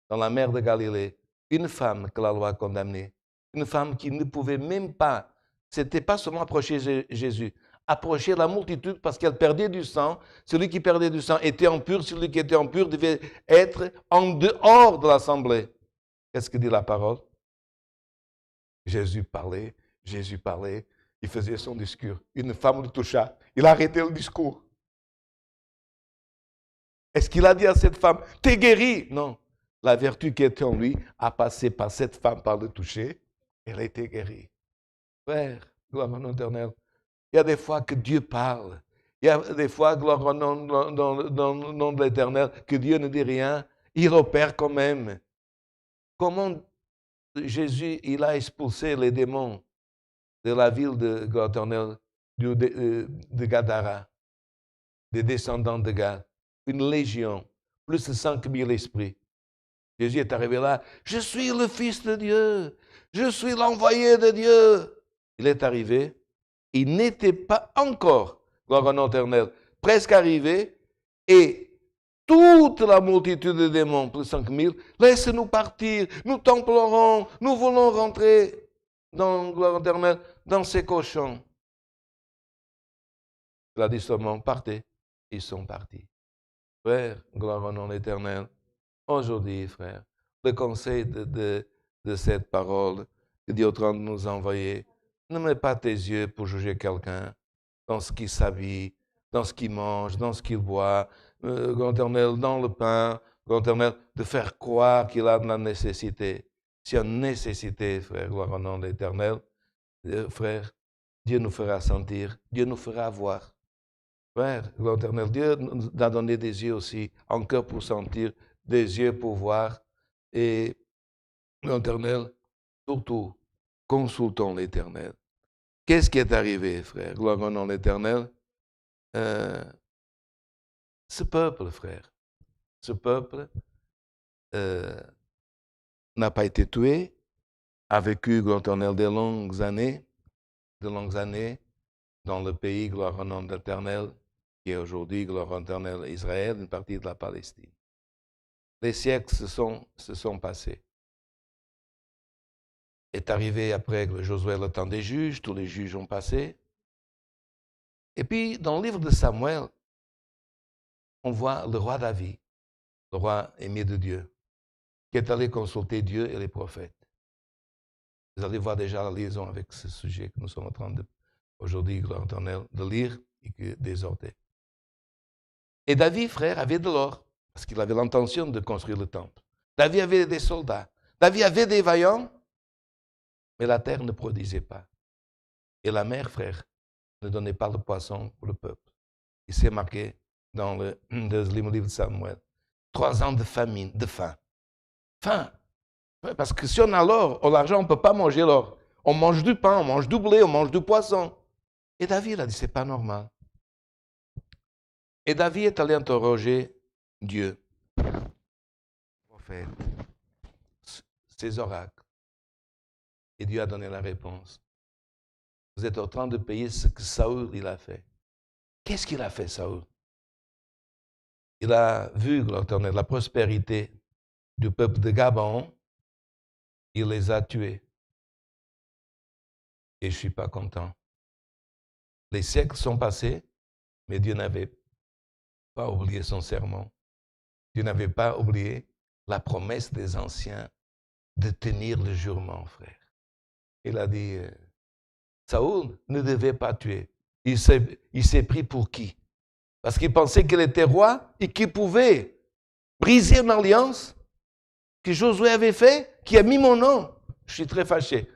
[SPEAKER 1] dans la mer de Galilée. Une femme que la loi a condamnée. Une femme qui ne pouvait même pas, c'était pas seulement approcher Jésus, approcher la multitude parce qu'elle perdait du sang. Celui qui perdait du sang était impur, celui qui était impur devait être en dehors de l'assemblée. Qu'est-ce que dit la parole? Jésus parlait, il faisait son discours. Une femme le toucha, il a arrêté le discours. Est-ce qu'il a dit à cette femme, t'es guérie? Non. La vertu qui était en lui a passé par cette femme par le toucher. Elle a été guérie. Frère, gloire au nom éternel. Il y a des fois que Dieu parle. Il y a des fois, gloire au nom, dans le nom de l'Éternel, que Dieu ne dit rien. Il opère quand même. Comment Jésus, il a expulsé les démons de la ville de l'Éternel, de Gadara, des descendants de Gad. Une légion, plus de 5000 esprits. Jésus est arrivé là. Je suis le Fils de Dieu. Je suis l'envoyé de Dieu. Il est arrivé. Il n'était pas encore, gloire au nom éternel, presque arrivé. Et toute la multitude de démons, plus de 5000, laisse-nous partir. Nous t'implorons. Nous voulons rentrer dans, gloire éternelle, dans ces cochons. Il a dit seulement, partez. Ils sont partis. Frère, gloire au nom éternel. Aujourd'hui, frère, le conseil de cette parole que Dieu est en train de nous envoyer, ne mets pas tes yeux pour juger quelqu'un dans ce qu'il s'habille, dans ce qu'il mange, dans ce qu'il boit, dans le pain, de faire croire qu'il a de la nécessité. S'il y a une nécessité, frère, gloire au nom de l'Éternel, frère, Dieu nous fera sentir, Dieu nous fera voir. Frère, gloire au éternel, Dieu nous a donné des yeux aussi, un cœur pour sentir, des yeux pour voir. Et l'Éternel, surtout, consultons l'Éternel. Qu'est-ce qui est arrivé, frère? Gloire au nom de l'Éternel. Ce peuple, frère, ce peuple n'a pas été tué, a vécu, gloire au éternel, de longues années dans le pays, gloire au nom de l'Éternel, qui est aujourd'hui, gloire au éternel, Israël, une partie de la Palestine. Les siècles se sont passés. Est arrivé après Josué le temps des juges, tous les juges ont passé. Et puis, dans le livre de Samuel, on voit le roi David, le roi aimé de Dieu, qui est allé consulter Dieu et les prophètes. Vous allez voir déjà la liaison avec ce sujet que nous sommes en train de, aujourd'hui, gloire éternelle, de lire et d'exhorter. Et David, frère, avait de l'or, parce qu'il avait l'intention de construire le temple. David avait des soldats. David avait des vaillants, mais la terre ne produisait pas. Et la mer, frère, ne donnait pas le poisson pour le peuple. Il s'est marqué dans le livre de Samuel. 3 ans de famine, de faim. Faim. Parce que si on a l'or ou l'argent, on ne peut pas manger l'or. On mange du pain, on mange du blé, on mange du poisson. Et David a dit, c'est pas normal. Et David est allé interroger Dieu, prophète, ses oracles. Et Dieu a donné la réponse. Vous êtes en train de payer ce que Saül il a fait. Qu'est-ce qu'il a fait, Saül? Il a vu la prospérité du peuple de Gabon. Il les a tués. Et je ne suis pas content. Les siècles sont passés, mais Dieu n'avait pas oublié son serment. Dieu n'avait pas oublié la promesse des anciens de tenir le jurement, frère. Il a dit, Saül ne devait pas tuer. Il s'est pris pour qui? Parce qu'il pensait qu'il était roi et qu'il pouvait briser une alliance que Josué avait fait, qui a mis mon nom. Je suis très fâché.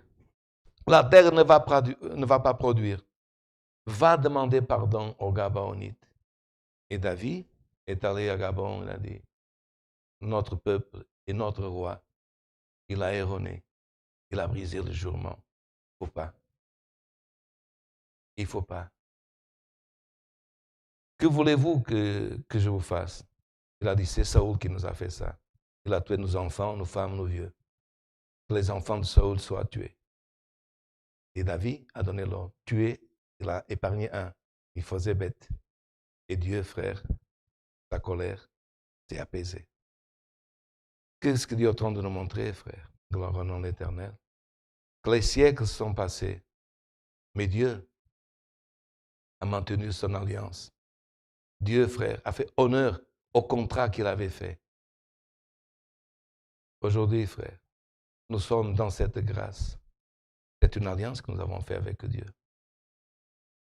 [SPEAKER 1] La terre ne va pas produire. Va demander pardon aux Gabaonites. Et David est allé à Gabon, il a dit, notre peuple et notre roi, il a erroné, il a brisé le jurement. Il ne faut pas. Il ne faut pas. Que voulez-vous que je vous fasse? Il a dit, c'est Saül qui nous a fait ça. Il a tué nos enfants, nos femmes, nos vieux. Que les enfants de Saül soient tués. Et David a donné l'ordre. Tuer, il a épargné un. Il faisait bête. Et Dieu, frère, sa colère s'est apaisée. Qu'est-ce que Dieu est en train de nous montrer, frère? Gloire au nom de l'Éternel. Que les siècles sont passés, mais Dieu a maintenu son alliance. Dieu, frère, a fait honneur au contrat qu'il avait fait. Aujourd'hui, frère, nous sommes dans cette grâce. C'est une alliance que nous avons faite avec Dieu.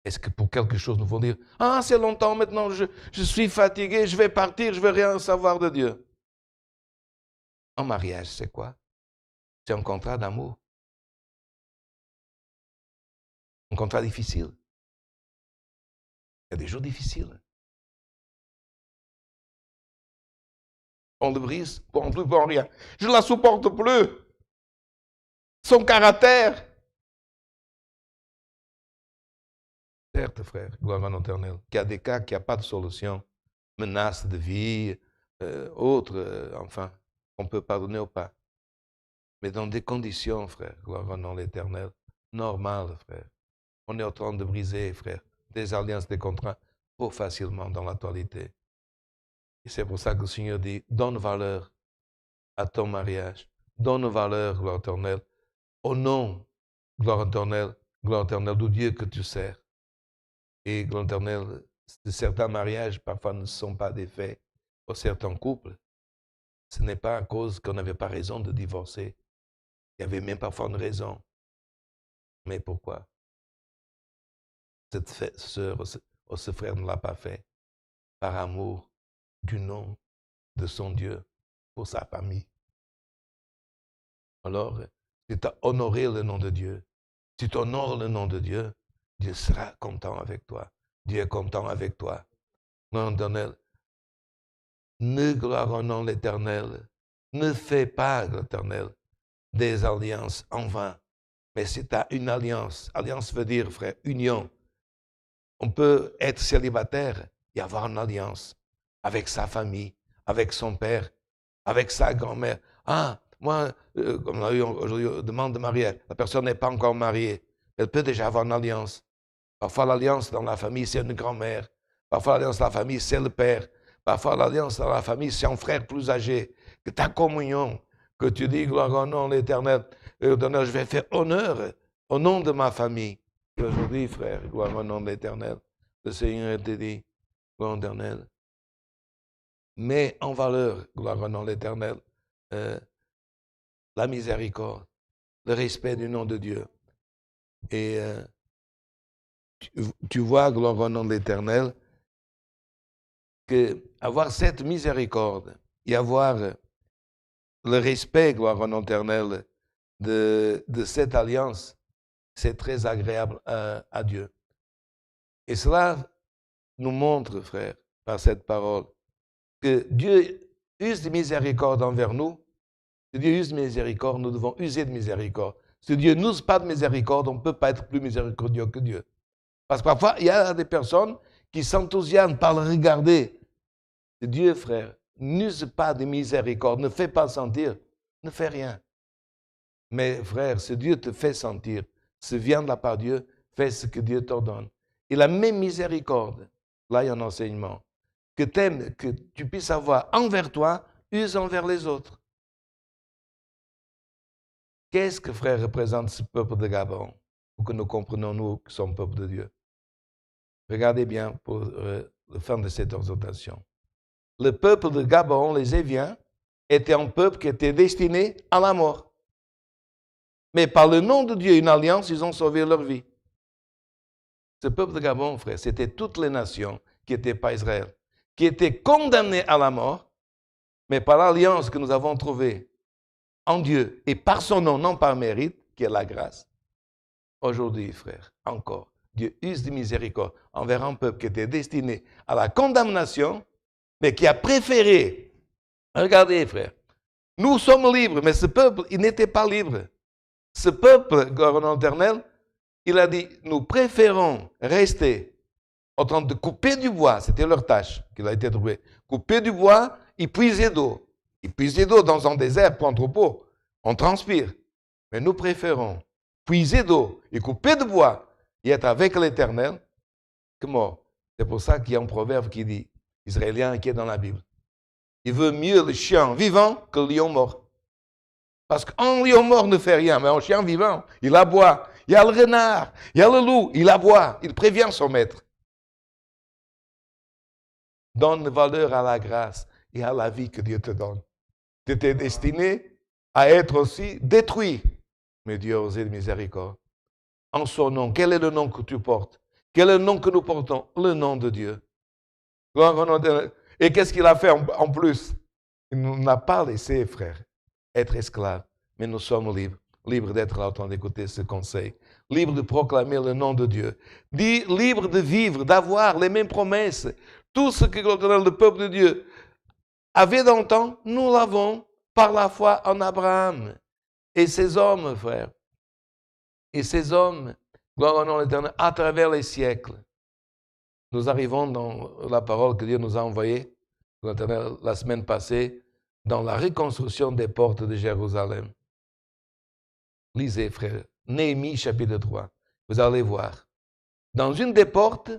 [SPEAKER 1] Est-ce que pour quelque chose, nous allons dire, « Ah, c'est longtemps maintenant, je suis fatigué, je vais partir, je ne veux rien savoir de Dieu. » Un mariage, c'est quoi? C'est un contrat d'amour. Un contrat difficile. Il y a des jours difficiles. On le brise pour plus pour rien. Je ne la supporte plus. Son caractère. Certes, frère, gloire à l'Éternel, qu'il y a des cas qui n'ont pas de solution, menaces de vie, autres, enfin, on peut pardonner ou pas. Mais dans des conditions, frère, gloire à l'Éternel, normales, frère. On est en train de briser, frère, des alliances, des contrats, trop facilement dans l'actualité. Et c'est pour ça que le Seigneur dit, donne valeur à ton mariage. Donne valeur, gloire éternelle, au nom, gloire éternelle de Dieu que tu sers. Et gloire éternelle, de certains mariages, parfois ne sont pas des faits pour certains couples. Ce n'est pas à cause qu'on n'avait pas raison de divorcer. Il y avait même parfois une raison. Mais pourquoi? Cette sœur ou ce frère ne l'a pas fait par amour du nom de son Dieu pour sa famille. Alors, si tu as honoré le nom de Dieu, si tu honores le nom de Dieu, Dieu sera content avec toi. Dieu est content avec toi. Non, éternel, ne gloire au nom de l'Éternel. Ne fais pas, l'Éternel, des alliances en vain. Mais si tu as une alliance, alliance veut dire, frère, union. On peut être célibataire et avoir une alliance avec sa famille, avec son père, avec sa grand-mère. Ah, moi, comme on a eu aujourd'hui, demande de mariage, la personne n'est pas encore mariée. Elle peut déjà avoir une alliance. Parfois, l'alliance dans la famille, c'est une grand-mère. Parfois, l'alliance dans la famille, c'est le père. Parfois, l'alliance dans la famille, c'est un frère plus âgé. Que ta communion, que tu dis, gloire au nom de l'Éternel, je vais faire honneur au nom de ma famille. Et aujourd'hui, frère, gloire au nom de l'Éternel, le Seigneur te dit, gloire éternelle, mets en valeur, gloire au nom de l'Éternel, la miséricorde, le respect du nom de Dieu. Et tu vois, gloire au nom de l'Éternel, que avoir cette miséricorde et avoir le respect, gloire au nom de l'Éternel, de cette alliance, c'est très agréable à Dieu. Et cela nous montre, frère, par cette parole, que Dieu use de miséricorde envers nous. Si Dieu use de miséricorde, nous devons user de miséricorde. Si Dieu n'use pas de miséricorde, on ne peut pas être plus miséricordieux que Dieu. Parce que parfois, il y a des personnes qui s'enthousiasment par le regarder. Dieu, frère, n'use pas de miséricorde, ne fait pas sentir, ne fait rien. Mais frère, si Dieu te fait sentir, si vient de la part de Dieu, fais ce que Dieu t'ordonne. Et la même miséricorde, là il y a un enseignement, que tu puisses avoir envers toi, use envers les autres. Qu'est-ce que, frère, représente ce peuple de Gabon, pour que nous comprenions, nous, qui sommes peuple de Dieu? Regardez bien pour la fin de cette exhortation. Le peuple de Gabon, les Éviens, était un peuple qui était destiné à la mort. Mais par le nom de Dieu, une alliance, ils ont sauvé leur vie. Ce peuple de Gabon, frère, c'était toutes les nations qui n'étaient pas Israël, qui étaient condamnées à la mort, mais par l'alliance que nous avons trouvée en Dieu et par son nom, non par mérite, qui est la grâce. Aujourd'hui, frère, encore, Dieu use de miséricorde envers un peuple qui était destiné à la condamnation, mais qui a préféré. Regardez, frère, nous sommes libres, mais ce peuple, il n'était pas libre. Ce peuple, gloire éternel, il a dit, nous préférons rester en train de couper du bois, c'était leur tâche qu'il a été trouvé, couper du bois et puiser d'eau. Ils puisaient d'eau dans un désert pour un troupeau, on transpire. Mais nous préférons puiser d'eau et couper de bois et être avec l'Éternel que mort. C'est pour ça qu'il y a un proverbe qui dit, israélien qui est dans la Bible, il veut mieux le chien vivant que le lion mort. Parce qu'un lion mort ne fait rien, mais un chien vivant, il aboie. Il y a le renard, il y a le loup, il aboie, il prévient son maître. Donne valeur à la grâce et à la vie que Dieu te donne. Tu étais destiné à être aussi détruit. Mais Dieu a osé de miséricorde. En son nom, quel est le nom que tu portes? Quel est le nom que nous portons? Le nom de Dieu. Et qu'est-ce qu'il a fait en plus? Il ne nous a pas laissé, frère, être esclaves, mais nous sommes libres. Libres d'être là en train d'écouter ce conseil. Libres de proclamer le nom de Dieu. Libres de vivre, d'avoir les mêmes promesses. Tout ce que le peuple de Dieu avait dans le temps, nous l'avons par la foi en Abraham. Et ces hommes, frère, et ces hommes, gloire au nom de l'Éternel, à travers les siècles, nous arrivons dans la parole que Dieu nous a envoyée la semaine passée, dans la reconstruction des portes de Jérusalem. Lisez, frère, Néhémie chapitre 3. Vous allez voir. Dans une des portes,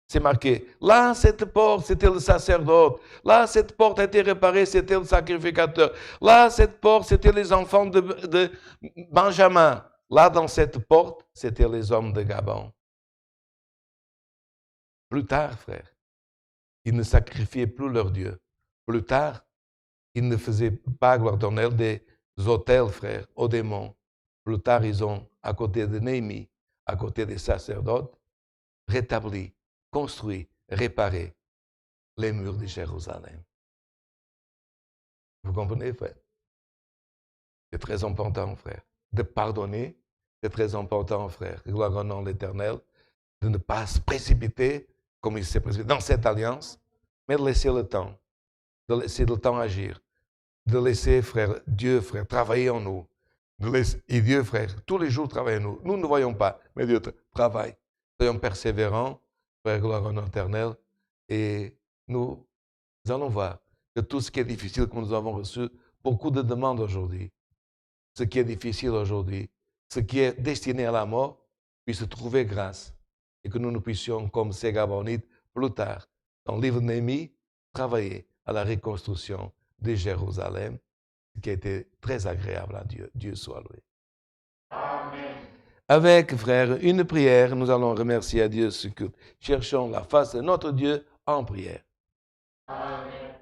[SPEAKER 1] c'est marqué, là, cette porte, c'était le sacerdote. Là, cette porte a été réparée, c'était le sacrificateur. Là, cette porte, c'était les enfants de Benjamin. Là, dans cette porte, c'était les hommes de Gabon. Plus tard, frère, ils ne sacrifiaient plus leur Dieu. Plus tard, ils ne faisaient pas, gloire éternelle, des autels, frère, aux démons. Plus tard, ils ont, à côté de Néhémie, à côté des sacerdotes, rétabli, construit, réparé les murs de Jérusalem. Vous comprenez, frère? C'est très important, frère. De pardonner, c'est très important, frère. Gloire au nom de l'Éternel. De ne pas se précipiter, comme il s'est précipité dans cette alliance, mais de laisser le temps. De laisser le temps agir. De laisser, frère, Dieu, frère, travailler en nous. Et Dieu, frère, tous les jours travaille en nous. Nous ne voyons pas, mais Dieu travaille. Soyons persévérants, frère, gloire au nom éternel. Et nous allons voir que tout ce qui est difficile que nous avons reçu, beaucoup de demandes aujourd'hui, ce qui est difficile aujourd'hui, ce qui est destiné à la mort, puisse trouver grâce. Et que nous puissions, comme ces Gabonites, plus tard, dans le livre de Néhémie, travailler à la reconstruction de Jérusalem, qui a été très agréable à Dieu. Dieu soit loué. Amen. Avec, frères, une prière, nous allons remercier à Dieu ce que cherchons la face de notre Dieu en prière. Amen.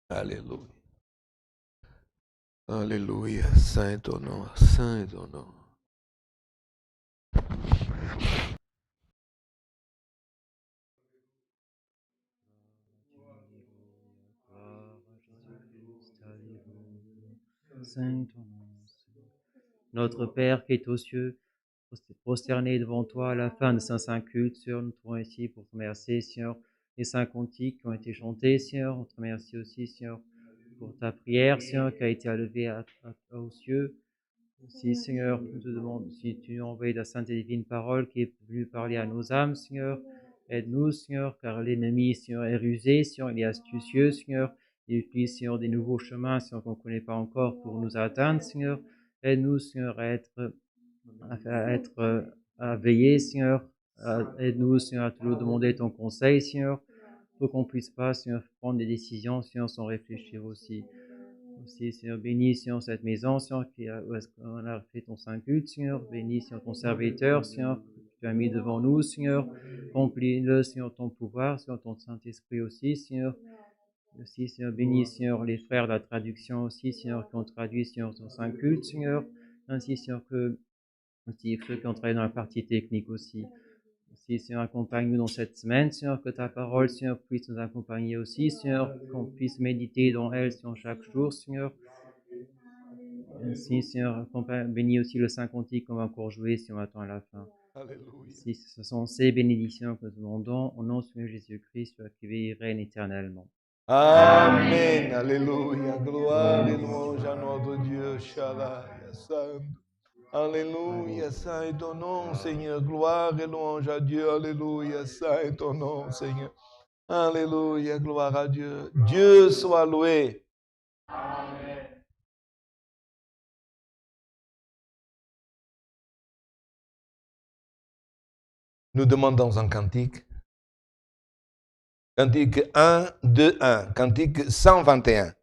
[SPEAKER 1] Alléluia. Alléluia. Saint est ton nom, saint est ton nom.
[SPEAKER 3] Saint ton nom. Notre Père qui est aux cieux, prosterné devant toi à la fin de Saint culte, Seigneur, nous trouvons ici pour te remercier, Seigneur, les saints cantiques qui ont été chantés, Seigneur. On te remercie aussi, Seigneur, pour ta prière, Seigneur, qui a été élevée aux cieux. Aussi, Seigneur, nous te demandons si tu as envoyé ta sainte et divine parole qui est venue parler à nos âmes, Seigneur. Aide-nous, Seigneur, car l'ennemi, Seigneur, est rusé, Seigneur, il est astucieux, Seigneur. Il utilise, Seigneur, des nouveaux chemins, Seigneur, qu'on ne connaît pas encore pour nous atteindre, Seigneur. Aide-nous, Seigneur, à veiller, Seigneur. Aide-nous, Seigneur, à te demander ton conseil, Seigneur, pour qu'on puisse pas, Seigneur, prendre des décisions, Seigneur, sans réfléchir aussi. Aussi, Seigneur, bénis, Seigneur, cette maison, Seigneur, où est-ce qu'on a fait ton saint culte, Seigneur. Bénis, Seigneur, ton serviteur, Seigneur, que tu as mis devant nous, Seigneur. Remplis-le, Seigneur, ton pouvoir, Seigneur, ton Saint-Esprit aussi, Seigneur. Aussi, Seigneur, bénis, Seigneur, les frères de la traduction aussi, Seigneur, qui ont traduit, Seigneur, ton saint culte, Seigneur. Ainsi, Seigneur, que aussi ceux qui ont travaillé dans la partie technique aussi. Aussi, Seigneur, accompagne-nous dans cette semaine, Seigneur, que ta parole, Seigneur, puisse nous accompagner aussi, Seigneur, qu'on puisse méditer dans elle, Seigneur, chaque jour, Seigneur. Ainsi, Seigneur, bénis aussi le Saint Cantique qu'on va encore jouer, si on attend à la fin. Alléluia. Si ce sont ces bénédictions que nous demandons, au nom de Seigneur Jésus-Christ, qui vit et règne éternellement.
[SPEAKER 1] Amen. Alléluia. Gloire et louange à notre Dieu. Shalaya, Saint. Alléluia. Saint est ton nom, Seigneur. Gloire et louange à Dieu. Alléluia. Saint est ton nom, Seigneur. Alléluia. Gloire à Dieu. Dieu soit loué. Amen. Nous demandons un cantique. Cantique 1, 2, 1. Cantique 121.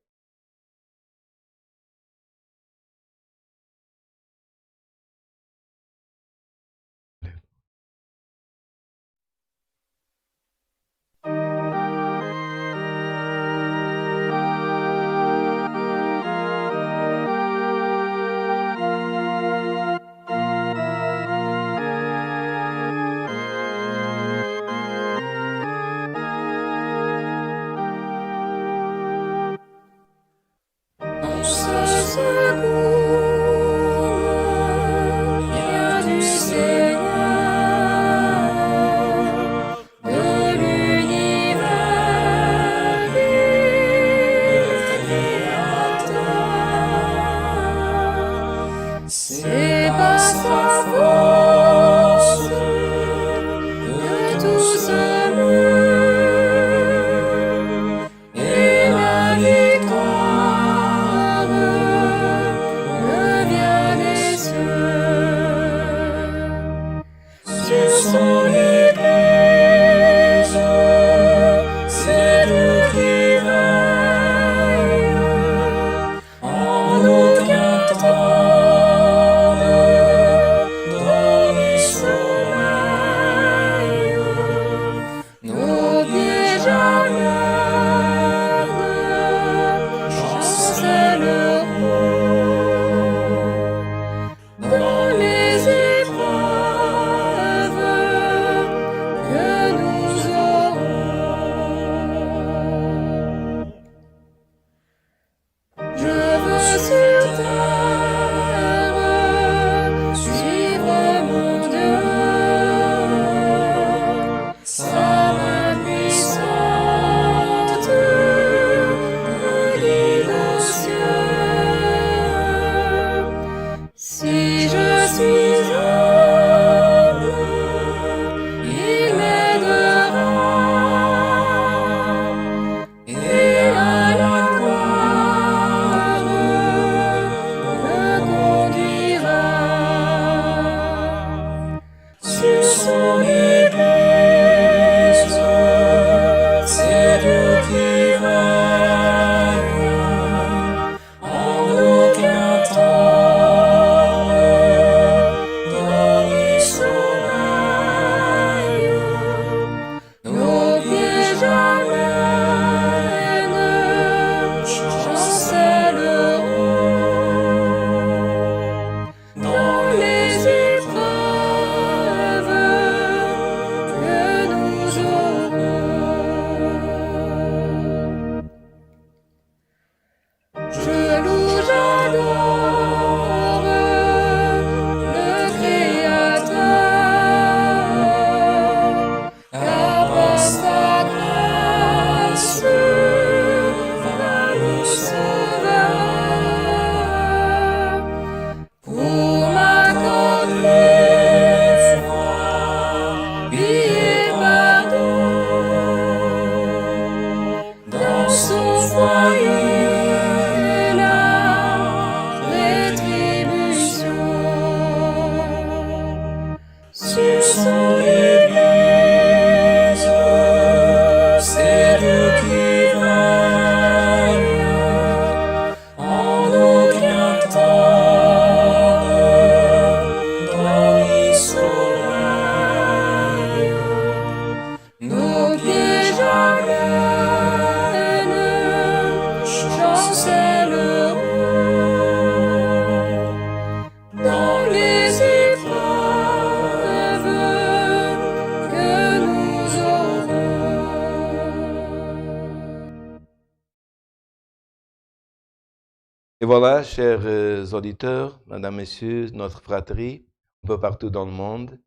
[SPEAKER 1] Et voilà, chers auditeurs, mesdames, messieurs, notre fratrie, un peu partout dans le monde,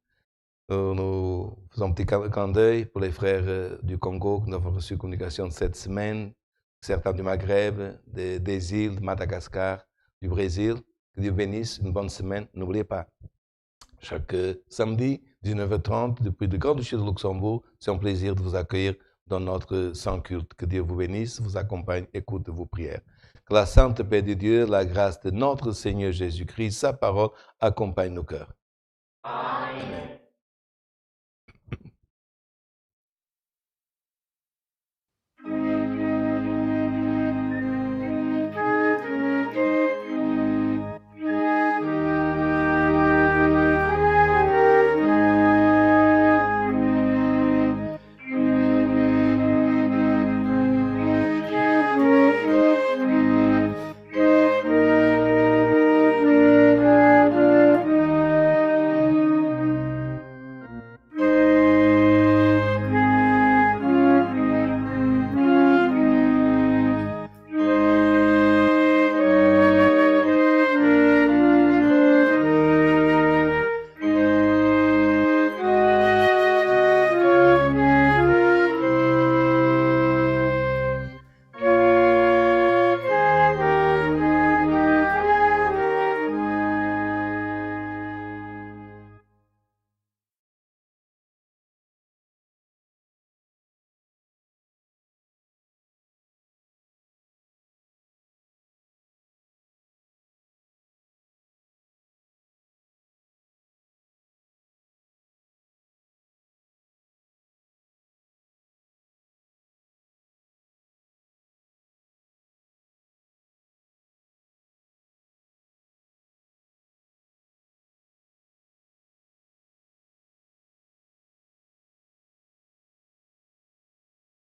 [SPEAKER 1] nous faisons un petit clin d'œil pour les frères du Congo que nous avons reçu communication cette semaine, certains du Maghreb, des îles, de Madagascar, du Brésil. Que Dieu bénisse, une bonne semaine. N'oubliez pas, chaque samedi, 19h30, depuis le Grand-Duché de Luxembourg, c'est un plaisir de vous accueillir dans notre saint culte. Que Dieu vous bénisse, vous accompagne, écoute vos prières. Que la sainte paix de Dieu, la grâce de notre Seigneur Jésus-Christ, sa parole accompagne nos cœurs. Amen.